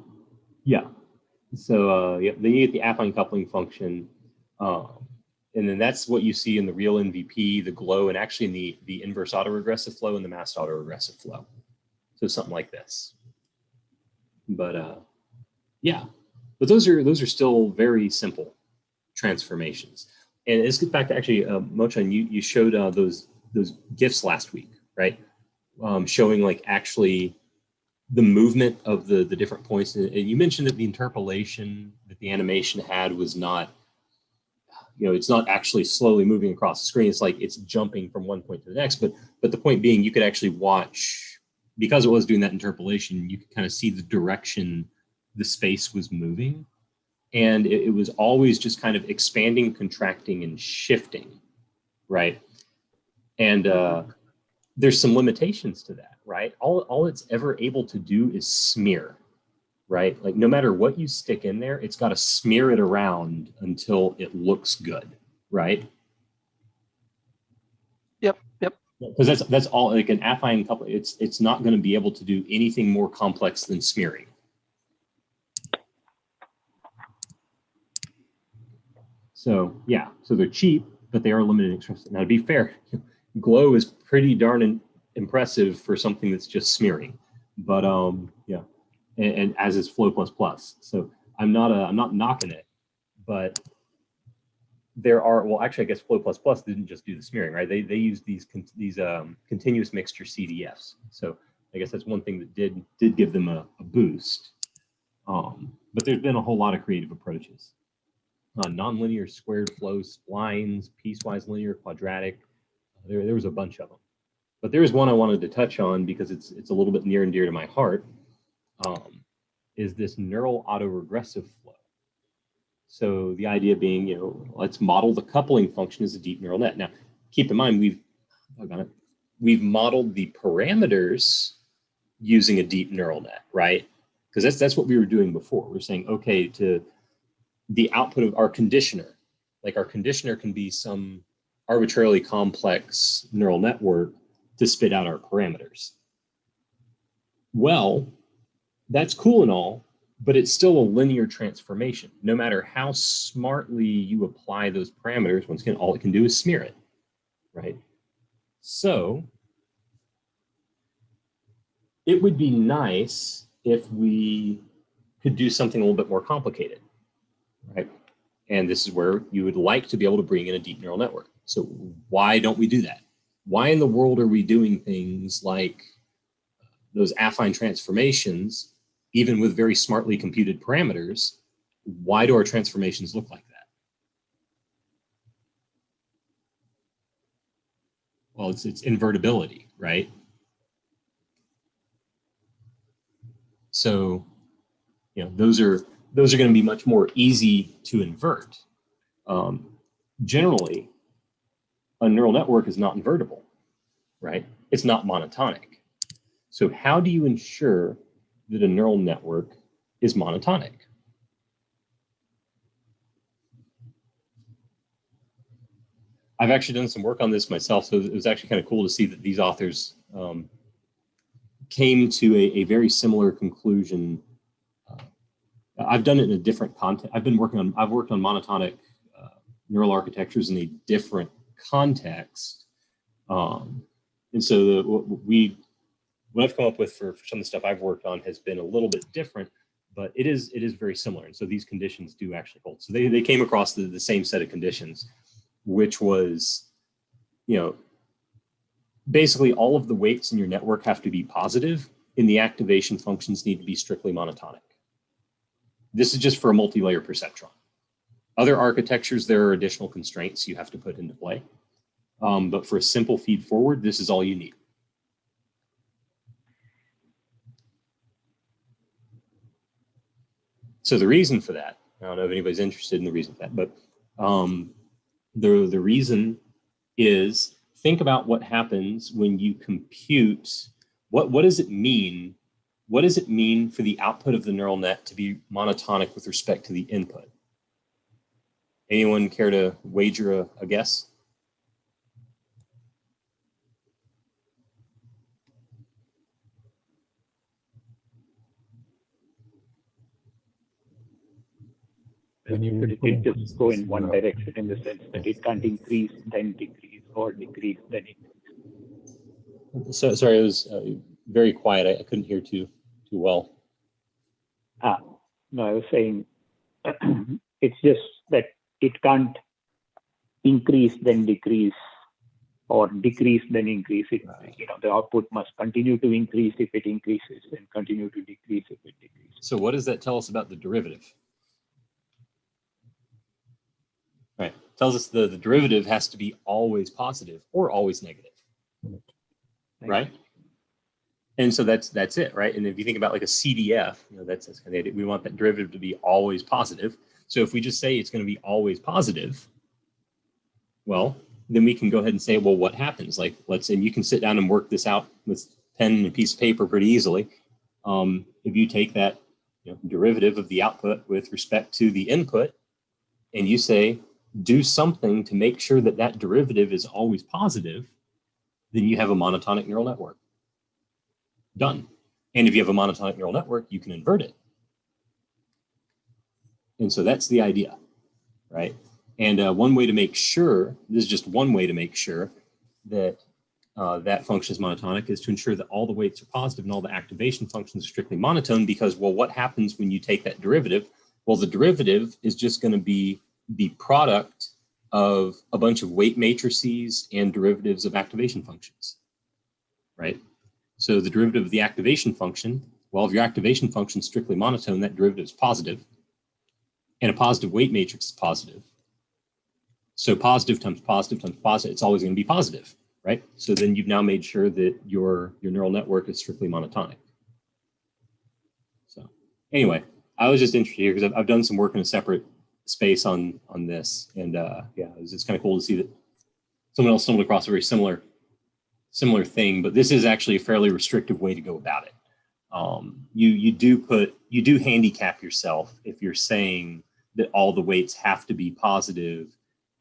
So then you get the affine coupling function, and then that's what you see in the real MVP, the glow, and actually in the inverse autoregressive flow and the masked autoregressive flow. So something like this. But but those are still very simple transformations. And this gets back to actually, Mochan, you showed those GIFs last week, right? Showing actually the movement of the different points. And you mentioned that the interpolation that the animation had was not, it's not actually slowly moving across the screen. It's it's jumping from one point to the next. But the point being, you could actually watch, because it was doing that interpolation, you could kind of see the direction the space was moving. And it was always just kind of expanding, contracting, and shifting, right? And there's some limitations to that, right? All it's ever able to do is smear, right? No matter what you stick in there, it's got to smear it around until it looks good, right? Yep. Because that's all, an affine coupling. It's not going to be able to do anything more complex than smearing. So yeah, so they're cheap, but they are limited expressive. Now, to be fair, glow is pretty darn impressive for something that's just smearing. But yeah, and as is Flow++. So I'm not knocking it, but there are, well, actually, I guess Flow++ didn't just do the smearing, right? They use these continuous mixture CDFs. So I guess that's one thing that did give them a boost. But there's been a whole lot of creative approaches. Nonlinear squared flow splines, piecewise linear, quadratic. There was a bunch of them. But there is one I wanted to touch on because it's a little bit near and dear to my heart, is this neural autoregressive flow. So the idea being, you know, let's model the coupling function as a deep neural net. Now, keep in mind, we've modeled the parameters using a deep neural net, right? Because that's what we were doing before. We're saying, okay, to the output of our conditioner, like our conditioner can be some arbitrarily complex neural network to spit out our parameters. Well, that's cool and all, but it's still a linear transformation. No matter how smartly you apply those parameters, once again, all it can do is smear it, right? So it would be nice if we could do something a little bit more complicated, right? And this is where you would like to be able to bring in a deep neural network. So why don't we do that? Why in the world are we doing things like those affine transformations, even with very smartly computed parameters? Why do our transformations look like that? Well, it's invertibility, right? So, you know, those are going to be much more easy to invert. Generally, a neural network is not invertible, right? It's not monotonic. So how do you ensure that a neural network is monotonic? I've actually done some work on this myself, so it was actually kind of cool to see that these authors came to a very similar conclusion. I've done it in a different context. I've worked on monotonic neural architectures in a different context. And so what I've come up with for some of the stuff I've worked on has been a little bit different, but it is very similar. And so these conditions do actually hold. So they came across the same set of conditions, which was, you know, basically all of the weights in your network have to be positive and the activation functions need to be strictly monotonic. This is just for a multi-layer perceptron. Other architectures, there are additional constraints you have to put into play. But for a simple feed forward, this is all you need. So the reason for that, I don't know if anybody's interested in the reason for that, but the reason is, think about what happens when you compute. What does it mean? What does it mean for the output of the neural net to be monotonic with respect to the input? Anyone care to wager a guess? When you Should it just go in one direction in the sense that it can't increase, then decrease, or decrease, then increase? So sorry, it was very quiet. I couldn't hear too well. No, I was saying it's just that it can't increase, then decrease, or decrease, then increase. It, you know, the output must continue to increase if it increases, and continue to decrease if it decreases. So what does that tell us about the derivative? Right, tells us the derivative has to be always positive or always negative, right? And so that's it, right? And if you think about like a CDF, you know, that's kind of it. We want that derivative to be always positive. So if we just say it's going to be always positive, well, then we can go ahead and say, well, what happens? Like, let's say you can sit down and work this out with pen and a piece of paper pretty easily. If you take that, you know, derivative of the output with respect to the input, and you say, do something to make sure that that derivative is always positive, then you have a monotonic neural network. Done. And if you have a monotonic neural network, you can invert it. And so that's the idea, right? And one way to make sure, this is just one way to make sure that that function is monotonic is to ensure that all the weights are positive and all the activation functions are strictly monotone, because, well, what happens when you take that derivative? Well, the derivative is just going to be the product of a bunch of weight matrices and derivatives of activation functions, right? So the derivative of the activation function, well, if your activation function is strictly monotone, that derivative is positive, and a positive weight matrix is positive. So positive times positive times positive, it's always going to be positive, right? So then you've now made sure that your neural network is strictly monotonic. So anyway, I was just interested here because I've done some work in a separate space on this, and yeah, it's kind of cool to see that someone else stumbled across a very similar thing. But this is actually a fairly restrictive way to go about it. You do handicap yourself if you're saying that all the weights have to be positive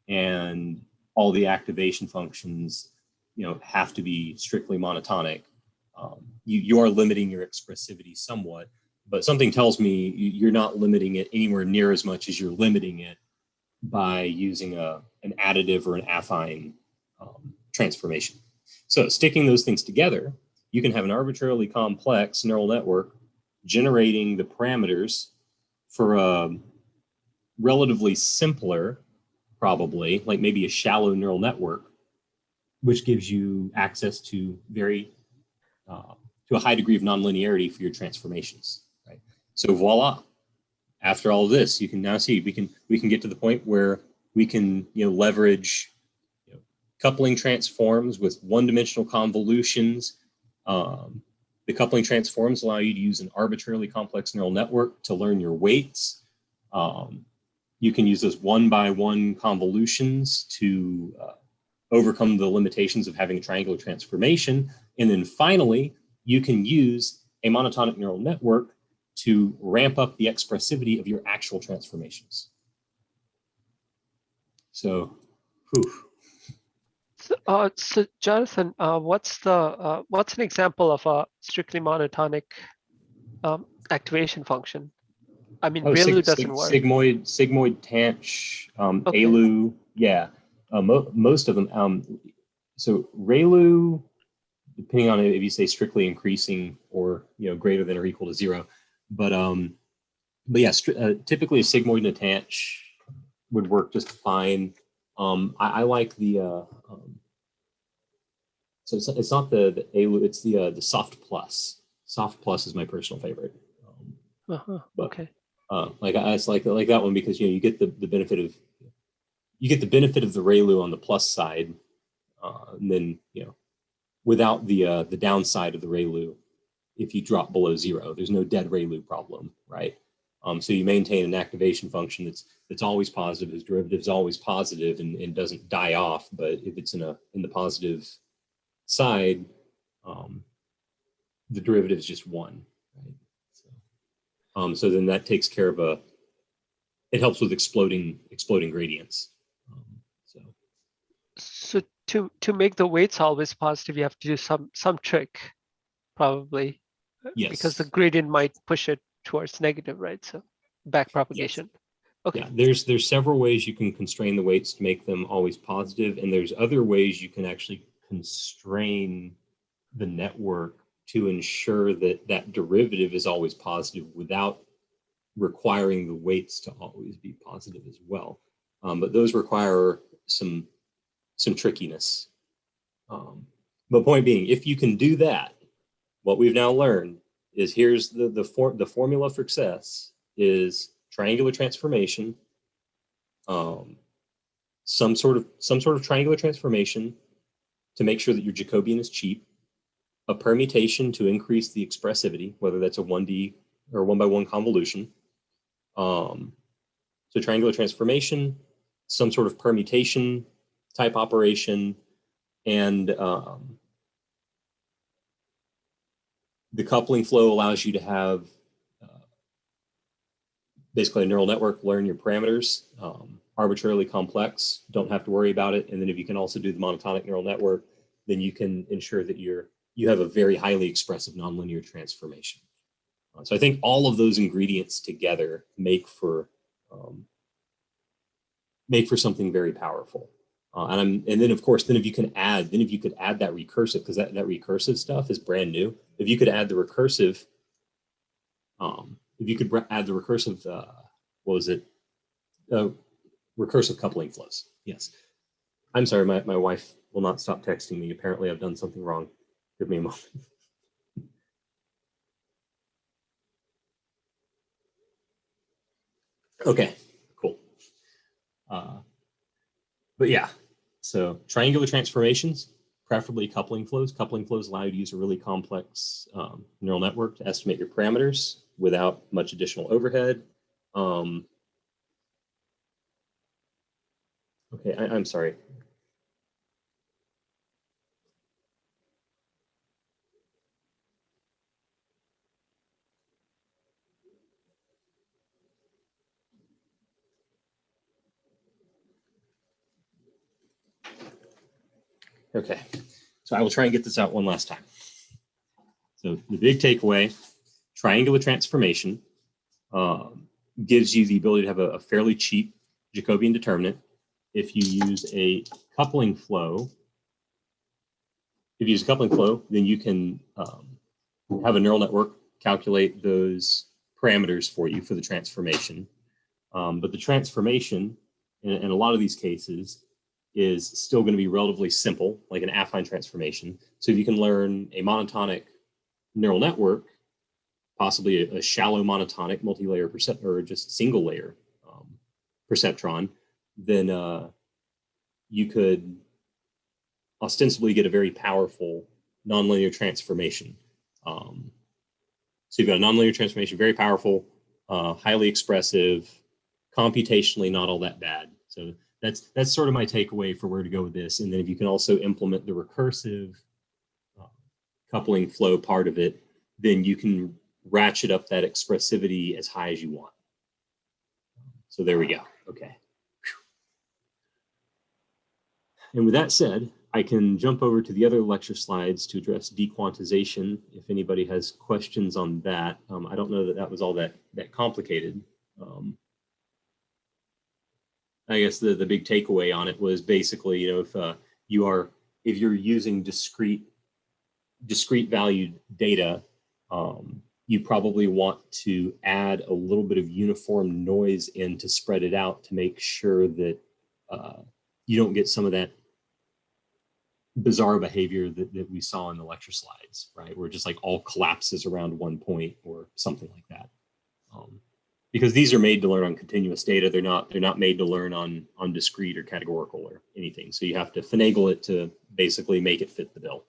and all the activation functions, have to be strictly monotonic. You are limiting your expressivity somewhat, but something tells me you're not limiting it anywhere near as much as you're limiting it by using an additive or an affine transformation. So sticking those things together, you can have an arbitrarily complex neural network generating the parameters for a relatively simpler, probably, like maybe a shallow neural network, which gives you access to to a high degree of nonlinearity for your transformations, right? So voila, after all of this, you can now see we can get to the point where we can leverage coupling transforms with one-dimensional convolutions. The coupling transforms allow you to use an arbitrarily complex neural network to learn your weights. You can use those one-by-one convolutions to overcome the limitations of having a triangular transformation. And then finally, you can use a monotonic neural network to ramp up the expressivity of your actual transformations. So, whew. So Jonathan, what's an example of a strictly monotonic activation function? I mean, ReLU doesn't work. Sigmoid, Tanch, Okay. ALU, yeah, most of them. So ReLU, depending on if you say strictly increasing or greater than or equal to 0, but yeah, typically a sigmoid and a Tanch would work just fine. I like the so it's not the ALU, it's the Soft Plus. Soft Plus is my personal favorite. Okay. Like I like that one because you get the benefit of the ReLU on the plus side, and then without the downside of the ReLU. If you drop below 0, there's no dead ReLU problem, right? So you maintain an activation function that's always positive, whose derivative is always positive and doesn't die off. But if it's in the positive side, the derivative is just 1, right? So then that takes care of it helps with exploding gradients. So to make the weights always positive, you have to do some trick, probably. Yes. Because the gradient might push it towards negative, right? So back propagation. Yes. Okay. Yeah, there's several ways you can constrain the weights to make them always positive, and there's other ways you can actually constrain the network to ensure that derivative is always positive without requiring the weights to always be positive as well. But those require some trickiness. But point being, if you can do that, what we've now learned is here's the formula for success is triangular transformation, some sort of triangular transformation to make sure that your Jacobian is cheap, a permutation to increase the expressivity, whether that's a 1D or 1-by-1 convolution. So triangular transformation, some sort of permutation type operation, and the coupling flow allows you to have basically a neural network learn your parameters, arbitrarily complex, don't have to worry about it. And then if you can also do the monotonic neural network, then you can ensure that you have a very highly expressive nonlinear transformation. So I think all of those ingredients together make for something very powerful. And then of course, then if you could add that recursive, because that recursive stuff is brand new. If you could add the recursive, what was it? Recursive coupling flows. Yes. I'm sorry, my wife will not stop texting me. Apparently I've done something wrong. Give me a moment. Okay, cool. But yeah, so triangular transformations, preferably coupling flows. Coupling flows allow you to use a really complex neural network to estimate your parameters without much additional overhead. Okay, I'm sorry. Okay, so I will try and get this out one last time. So the big takeaway, triangular transformation gives you the ability to have a fairly cheap Jacobian determinant. If you use a coupling flow, then you can have a neural network calculate those parameters for you for the transformation. But the transformation, in a lot of these cases, is still going to be relatively simple, like an affine transformation. So if you can learn a monotonic neural network, possibly a shallow monotonic multi-layer or just single layer perceptron, then you could ostensibly get a very powerful nonlinear transformation. So you've got a nonlinear transformation, very powerful, highly expressive, computationally not all that bad. So that's sort of my takeaway for where to go with this. And then if you can also implement the recursive coupling flow part of it, then you can ratchet up that expressivity as high as you want. So there we go. Okay. And with that said, I can jump over to the other lecture slides to address dequantization. If anybody has questions on that, I don't know that that was all that complicated. I guess the big takeaway on it was basically, if you're using discrete valued data, you probably want to add a little bit of uniform noise in to spread it out to make sure that you don't get some of that bizarre behavior that we saw in the lecture slides, right? Where it just like all collapses around one point or something like that. Because these are made to learn on continuous data. They're not made to learn on discrete or categorical or anything. So you have to finagle it to basically make it fit the bill.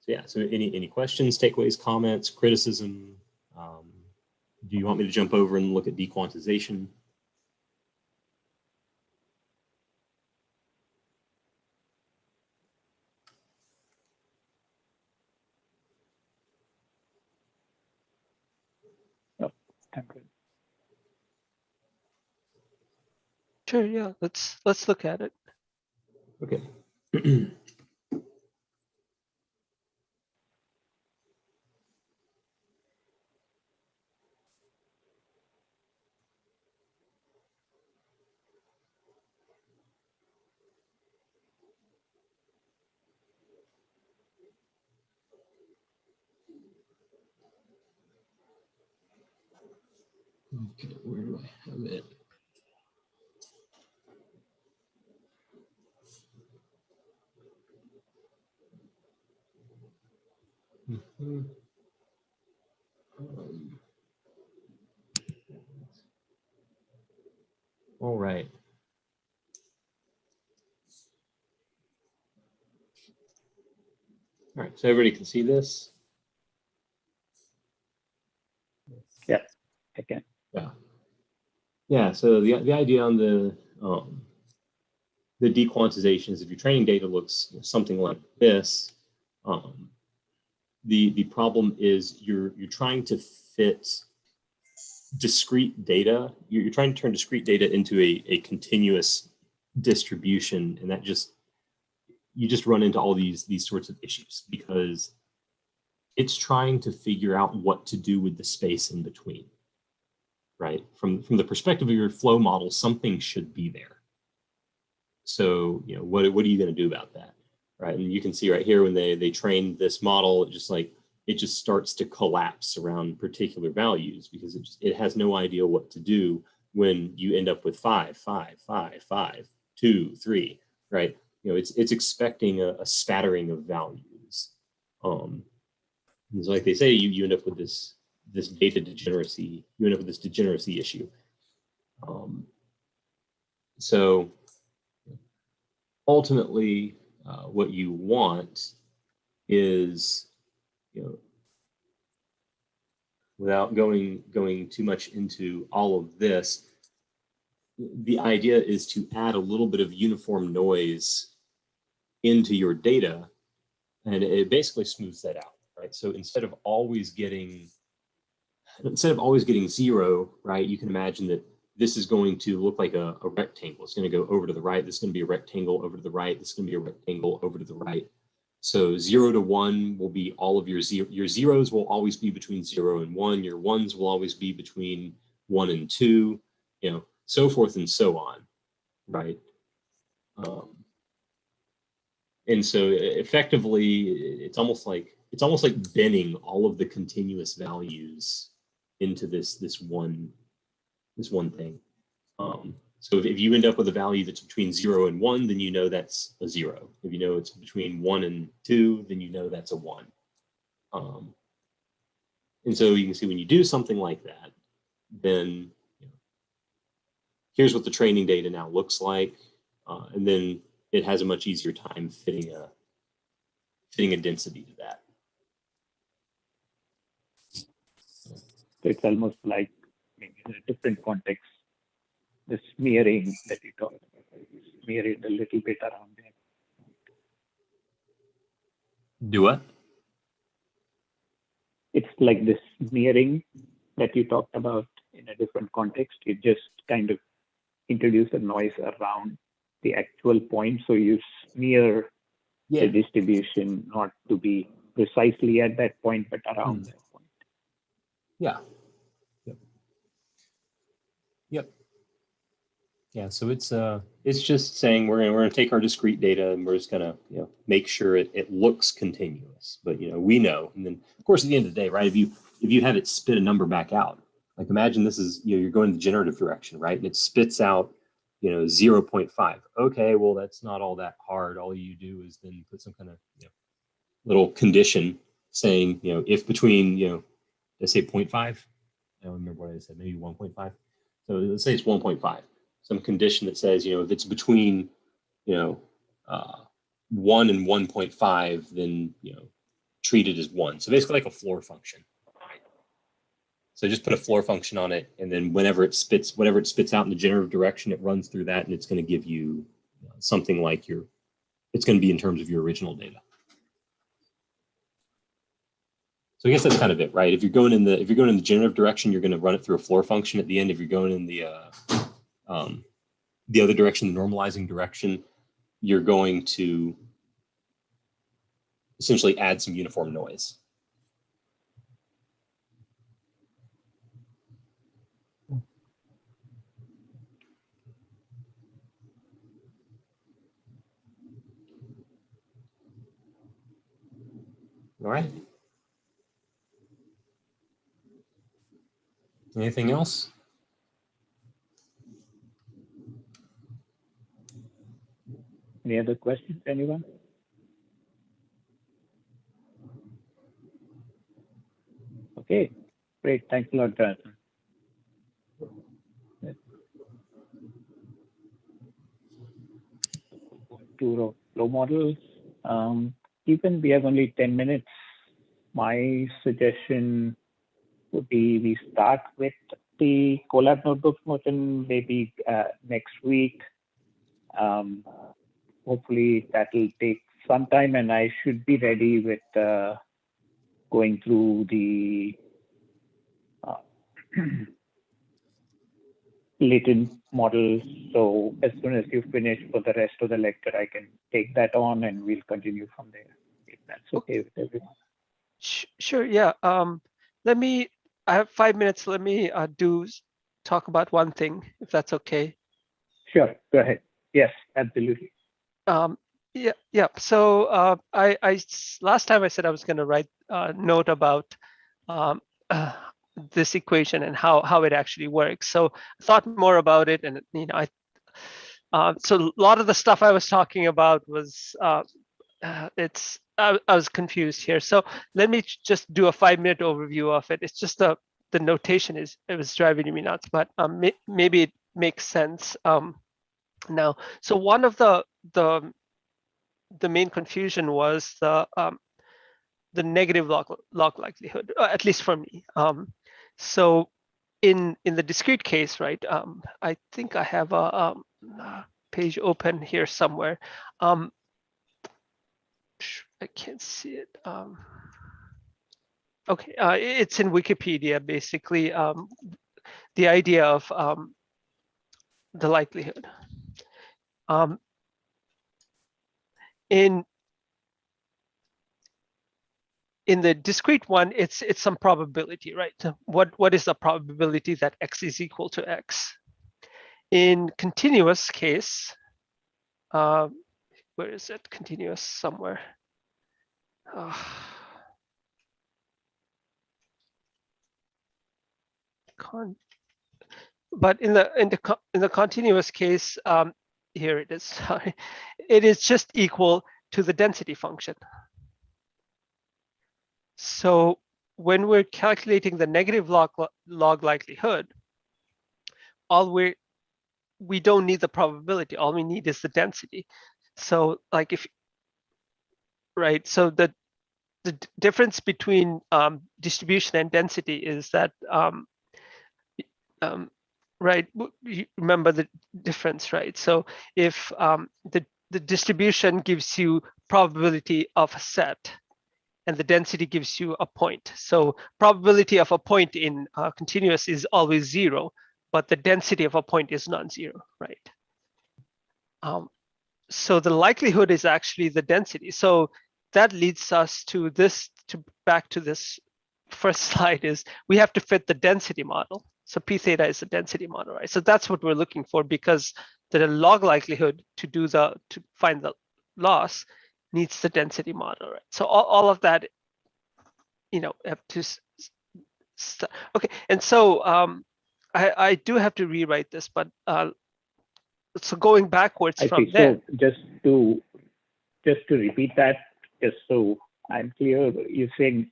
So yeah, so any questions, takeaways, comments, criticism? Do you want me to jump over and look at dequantization? I'm good. Sure, yeah, let's look at it. Okay. Okay, where do I have it? All right. All right, so everybody can see this? Yeah, I can. Yeah. Yeah, so the idea on the dequantization is if your training data looks something like this, the problem is you're trying to fit discrete data. You're trying to turn discrete data into a continuous distribution, and that you just run into all these sorts of issues because it's trying to figure out what to do with the space in between. right? From the perspective of your flow model, something should be there. So, you know, what are you going to do about that, right? And you can see right here when they trained this model, it just starts to collapse around particular values because it has no idea what to do when you end up with 5, 5, 5, 5, 2, 3, right? You know, it's expecting a spattering of values. And so like they say, you end up with this data degeneracy. You end up with this degeneracy issue. So ultimately, what you want is, you know, without going too much into all of this, the idea is to add a little bit of uniform noise into your data, and it basically smooths that out, right? So instead of always getting 0, right, you can imagine that this is going to look like a rectangle. It's going to go over to the right. This is going to be a rectangle over to the right. This is going to be a rectangle over to the right. So 0 to 1 will be all of your zeros will always be between 0 and 1. Your ones will always be between 1 and 2, you know, so forth and so on, right? And so effectively, it's almost like binning all of the continuous values into this one thing. So if you end up with a value that's between 0 and 1, then you know that's a 0. If you know it's between 1 and 2, then you know that's a 1. And so you can see when you do something like that, then, you know, here's what the training data now looks like, and then it has a much easier time fitting a density to that. So it's almost like, I mean, in a different context, the smearing that you talked about, smear it a little bit around there. Do what? It's like this smearing that you talked about in a different context. You just kind of introduce a noise around the actual point. So you smear the distribution not to be precisely at that point, but around that point. Yeah. Yep. Yeah. So it's just saying we're gonna take our discrete data and we're just gonna, you know, make sure it looks continuous. But, you know, we know, and then of course at the end of the day, right? If you have it spit a number back out, like imagine this is, you know, you're going the generative direction, right? And it spits out, you know, 0.5. Okay, well that's not all that hard. All you do is then put some kind of, you know, little condition saying, you know, if between, you know, let's say 0.5. I don't remember what I said, maybe 1.5. So let's say it's 1.5. Some condition that says, you know, if it's between, you know, 1 and 1.5, then, you know, treat it as 1. So basically like a floor function. Right? So just put a floor function on it, and then whatever it spits out in the generative direction, it runs through that, and it's going to give you something like it's going to be in terms of your original data. So I guess that's kind of it, right? If you're going in the generative direction, you're going to run it through a floor function at the end. If you're going in the other direction, the normalizing direction, you're going to essentially add some uniform noise. All right. Anything else? Any other questions, anyone? Okay, great. Thanks a lot, Jonathan. Tour of flow models. Even we have only 10 minutes. My suggestion would be we start with the Colab notebooks motion maybe next week. Hopefully that will take some time, and I should be ready with going through the latent models. So as soon as you finish for the rest of the lecture, I can take that on and we'll continue from there, if that's okay with everyone. Sure. Yeah. I have 5 minutes. Let me do talk about one thing, if that's okay. Sure, go ahead. Yes, absolutely. Yeah. So last time I said I was going to write a note about this equation and how it actually works. So I thought more about it, and so a lot of the stuff I was talking about was I was confused here. So let me just do a 5-minute overview of it. It's just the notation it was driving me nuts, but maybe it makes sense now. So one of the main confusion was the negative log likelihood, at least for me. So in the discrete case, right? I think I have a page open here somewhere. I can't see it. Okay, it's in Wikipedia, basically. The idea of the likelihood. In the discrete one, it's some probability, right? What is the probability that x is equal to x? In continuous case, where is it? Continuous somewhere. But in the continuous case, here it is. Sorry, it is just equal to the density function. So when we're calculating the negative log likelihood, we don't need the probability. All we need is the density. So like right, so the difference between distribution and density is that right, you remember the difference, right? So if the distribution gives you probability of a set, and the density gives you a point. So probability of a point in continuous is always 0, but the density of a point is non-zero, right? So the likelihood is actually the density. So that leads us to this, back to this first slide, is we have to fit the density model. So p theta is the density model, right? So that's what we're looking for, because the log likelihood to find the loss needs the density model, right? So all of that, have to okay. And so I do have to rewrite this, but so going backwards from there. So just to repeat that, just so I'm clear, you're saying,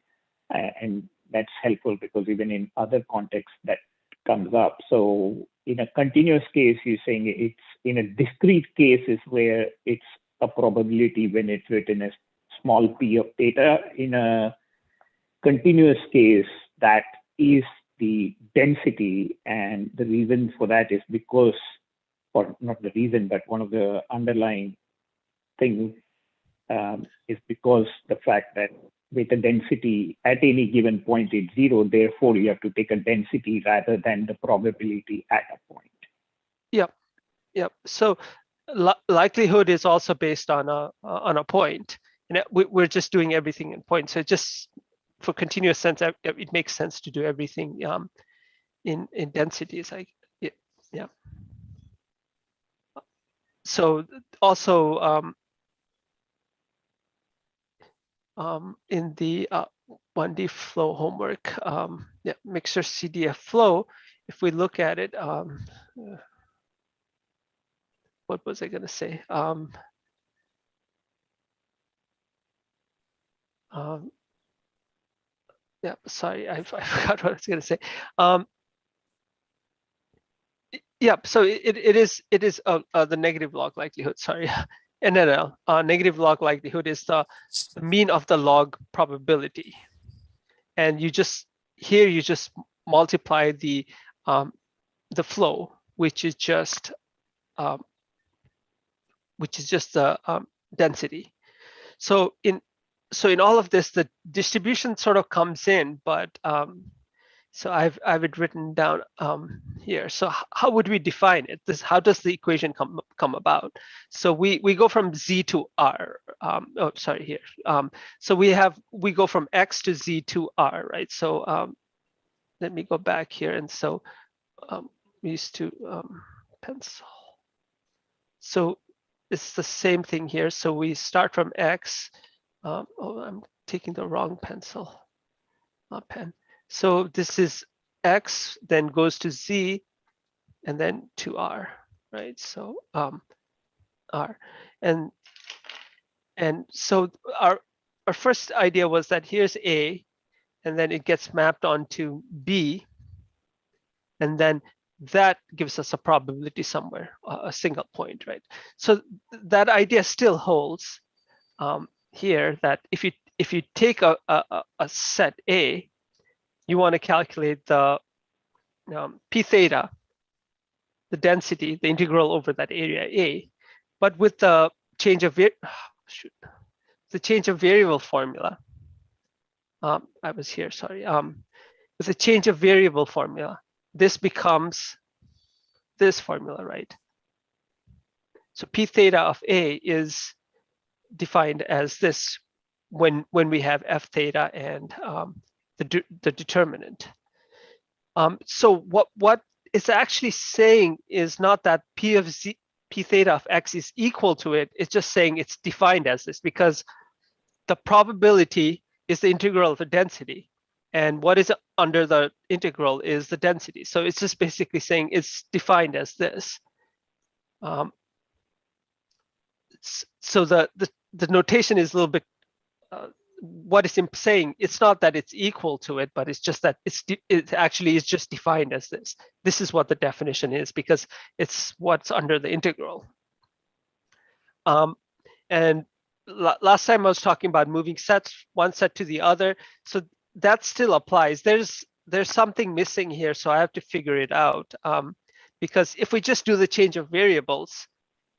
and that's helpful because even in other contexts that comes up. So in a continuous case, you're saying it's in a discrete case is where it's a probability when it's written as small p of theta. In a continuous case, that is the density, and the reason for that is because, or not the reason, but one of the underlying things is because the fact that with a density at any given point is 0, therefore you have to take a density rather than the probability at a point. Yep. So likelihood is also based on a point, and we're just doing everything in points. So just for continuous sense, it makes sense to do everything in densities. Yeah. So also in the 1D flow homework, mixture CDF flow, if we look at it, what was I going to say? Yeah, sorry, I forgot what I was going to say. Yeah, so it is the negative log likelihood. Sorry, NNL. Negative log likelihood is the mean of the log probability, and you just multiply the flow, which is just the density. So in all of this, the distribution sort of comes in, but so I've it written down here. So how would we define it? How does the equation come about? So we go from z to r. Oh, sorry, here. So we go from x to z to r, right? So let me go back here, and so we used to pencil. So it's the same thing here. So we start from X. Oh, I'm taking the wrong pencil, pen. So this is X, then goes to Z, and then to R, right? So R, and so our first idea was that here's A, and then it gets mapped onto B, and then that gives us a probability somewhere, a single point, right? So that idea still holds here, that if you take a set A, you want to calculate the p theta, the density, the integral over that area A, but with the change of variable formula. I was here, sorry. With the change of variable formula, this becomes this formula, right? So p theta of A is defined as this when we have f theta and the determinant. So what it's actually saying is not that p theta of x is equal to it. It's just saying it's defined as this, because the probability is the integral of the density, and what is under the integral is the density. So it's just basically saying it's defined as this. So the notation is a little bit what it's saying. It's not that it's equal to it, but it's just that it actually is just defined as this. This is what the definition is, because it's what's under the integral. And last time I was talking about moving sets, one set to the other. So that still applies. There's something missing here, so I have to figure it out. Because if we just do the change of variables,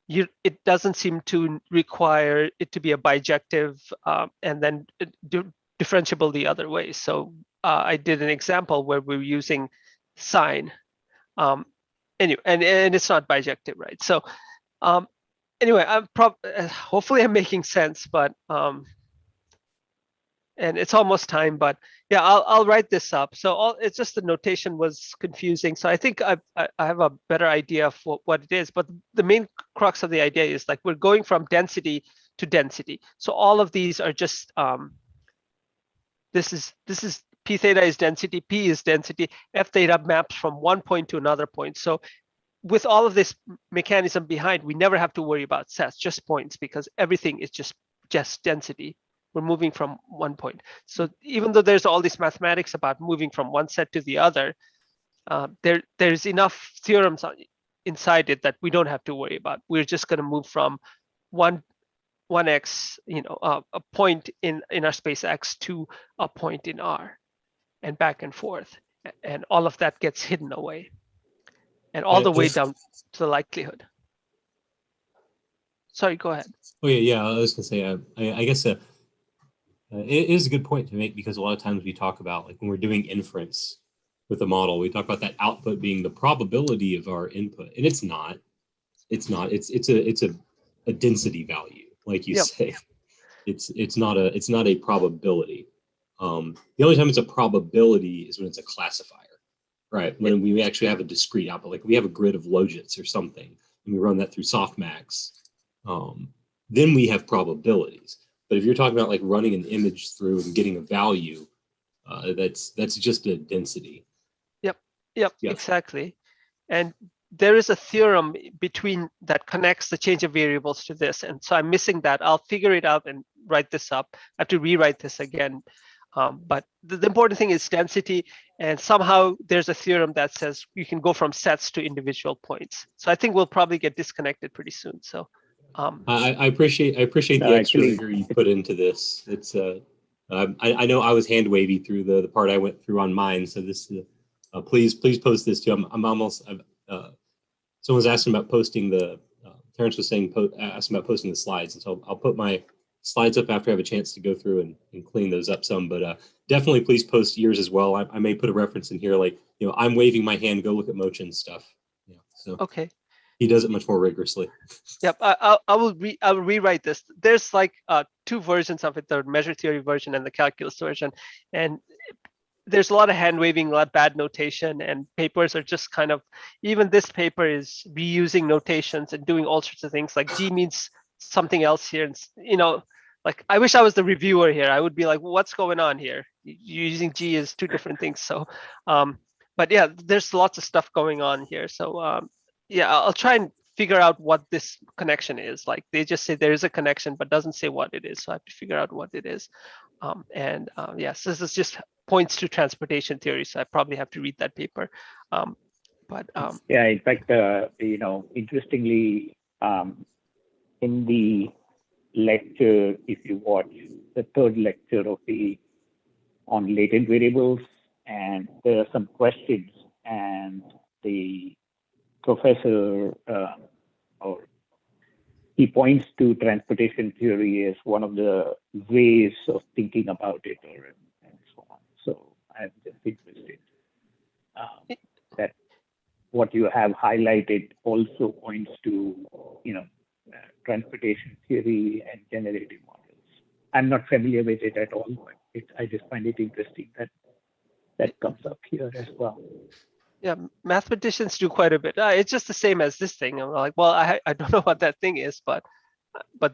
it doesn't seem to require it to be a bijective and then differentiable the other way. So I did an example where we were using sine. Anyway, and it's not bijective, right? So anyway, hopefully I'm making sense, but and it's almost time, but yeah, I'll write this up. So it's just the notation was confusing. So I think I have a better idea of what it is, but the main crux of the idea is like we're going from density to density. So all of these are just this is p theta is density, p is density, f theta maps from one point to another point. So with all of this mechanism behind, we never have to worry about sets, just points, because everything is just density. We're moving from one point. So even though there's all this mathematics about moving from one set to the other, there's enough theorems inside it that we don't have to worry about. We're just going to move from one x, a point in our space X to a point in R, and back and forth, and all of that gets hidden away, and all the way down to the likelihood. Sorry, go ahead. Oh yeah. I was gonna say, I guess it is a good point to make, because a lot of times we talk about, like, when we're doing inference with a model, we talk about that output being the probability of our input, and it's not. It's a density value, like you say. It's not a probability. The only time it's a probability is when it's a classifier, right? When we actually have a discrete output, like we have a grid of logits or something, and we run that through softmax, then we have probabilities. But if you're talking about like running an image through and getting a value, that's just a density. Yep, exactly. And there is a theorem between that connects the change of variables to this. And so I'm missing that. I'll figure it out and write this up. I have to rewrite this again. But the important thing is density. And somehow there's a theorem that says you can go from sets to individual points. So I think we'll probably get disconnected pretty soon. So I appreciate the extra rigor you put into this. It's I know I was hand wavy through the part I went through on mine. So this please post this too. I'm almost. Someone's asking about posting the. Terrence was saying asking about posting the slides, and so I'll put my slides up after I have a chance to go through and clean those up some. But definitely please post yours as well. I may put a reference in here, like, I'm waving my hand. Go look at Mochin's stuff. Yeah. So okay. He does it much more rigorously. Yep, I will rewrite this. There's like two versions of it: the measure theory version and the calculus version. And there's a lot of hand waving, a lot of bad notation, and papers are just kind of, even this paper is reusing notations and doing all sorts of things, like G means something else here. And, like, I wish I was the reviewer here. I would be like, what's going on here? You're using G as two different things. So, but yeah, there's lots of stuff going on here. So yeah, I'll try and figure out what this connection is. Like, they just say there is a connection, but doesn't say what it is. So I have to figure out what it is. Yes, this is just points to transportation theory. So I probably have to read that paper. Yeah, in fact, interestingly, in the lecture, if you watch the third lecture on latent variables, and there are some questions, and the professor he points to transportation theory as one of the ways of thinking about it, and so on. So I'm just interested that what you have highlighted also points to, transportation theory and generative models. I'm not familiar with it at all, but I just find it interesting that comes up here as well. Yeah, mathematicians do quite a bit. It's just the same as this thing. I'm like, well, I don't know what that thing is, but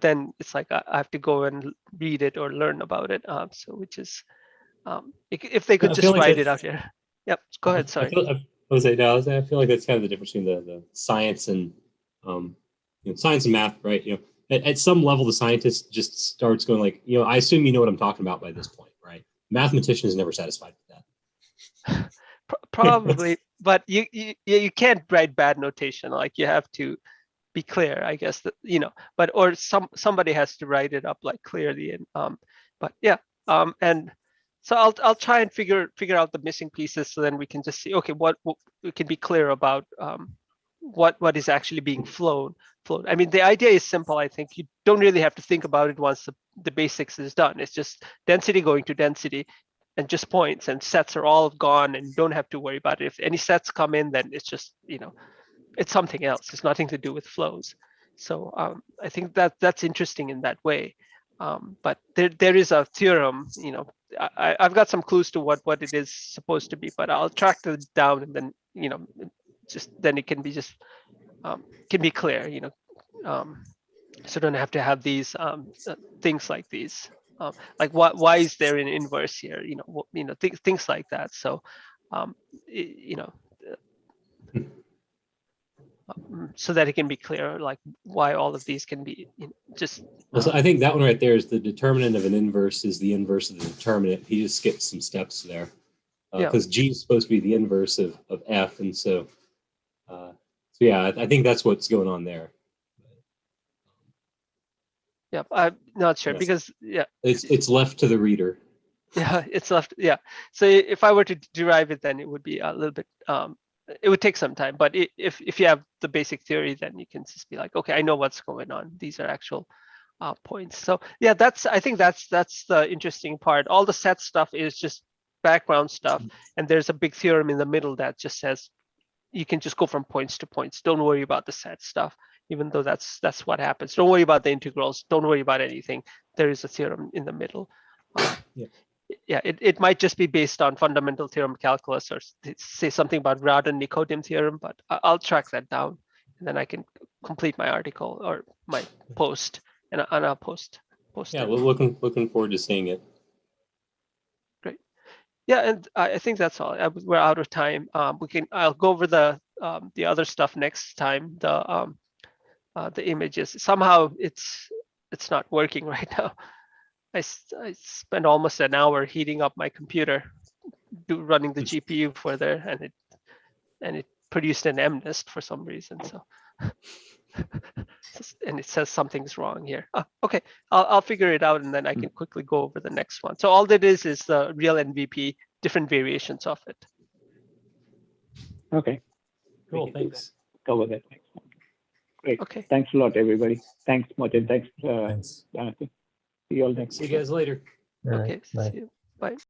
then it's like I have to go and read it or learn about it. So which is, if they could just write it out here. Yep, go ahead. Sorry. I feel like that's kind of the difference between the science and science and math, right? At some level, the scientist just starts going like, I assume you know what I'm talking about by this point, right? Mathematician is never satisfied with that. Probably, but you can't write bad notation. Like, you have to be clear, I guess, that but or somebody has to write it up like clearly. And but yeah, and so I'll try and figure out the missing pieces, so then we can just see, okay, what we can be clear about, what is actually being flowed. I mean, the idea is simple. I think you don't really have to think about it once the basics is done. It's just density going to density, and just points, and sets are all gone, and you don't have to worry about it. If any sets come in, then it's just, it's something else. It's nothing to do with flows. So I think that's interesting in that way. But there is a theorem, I've got some clues to what it is supposed to be, but I'll track it down, and then, just then it can be just, can be clear, so don't have to have these things like these. Like, why is there an inverse here? Things like that. So, so that it can be clear, like, why all of these can be just. So I think that one right there is the determinant of an inverse is the inverse of the determinant. He just skipped some steps there, because G is supposed to be the inverse of F, and so yeah, I think that's what's going on there. Yeah, I'm not sure, because it's left to the reader. Yeah, it's left. Yeah, so if I were to derive it, then it would be a little bit. It would take some time, but if you have the basic theory, then you can just be like, okay, I know what's going on. These are actual points. So yeah, I think that's the interesting part. All the set stuff is just background stuff, and there's a big theorem in the middle that just says you can just go from points to points. Don't worry about the set stuff, even though that's what happens. Don't worry about the integrals. Don't worry about anything. There is a theorem in the middle. Yeah, it might just be based on fundamental theorem calculus, or say something about Radon-Nikodym theorem, but I'll track that down, and then I can complete my article or my post, and I'll post Yeah, it. looking forward to seeing it. Great. Yeah, and I think that's all. We're out of time. I'll go over the other stuff next time. The images. Somehow it's not working right now. I spent almost an hour heating up my computer, running the GPU for there, and it produced an MNIST for some reason. So, and it says something's wrong here. Okay, I'll figure it out, and then I can quickly go over the next one. So all that is the real MVP, different variations of it. Okay. Cool. Thanks. Cover that next one. Great. Okay. Thanks a lot, everybody. Thanks, Martin. Thanks, Thanks. Jonathan. See you all next. See you guys later. Okay. Bye. See you. Bye.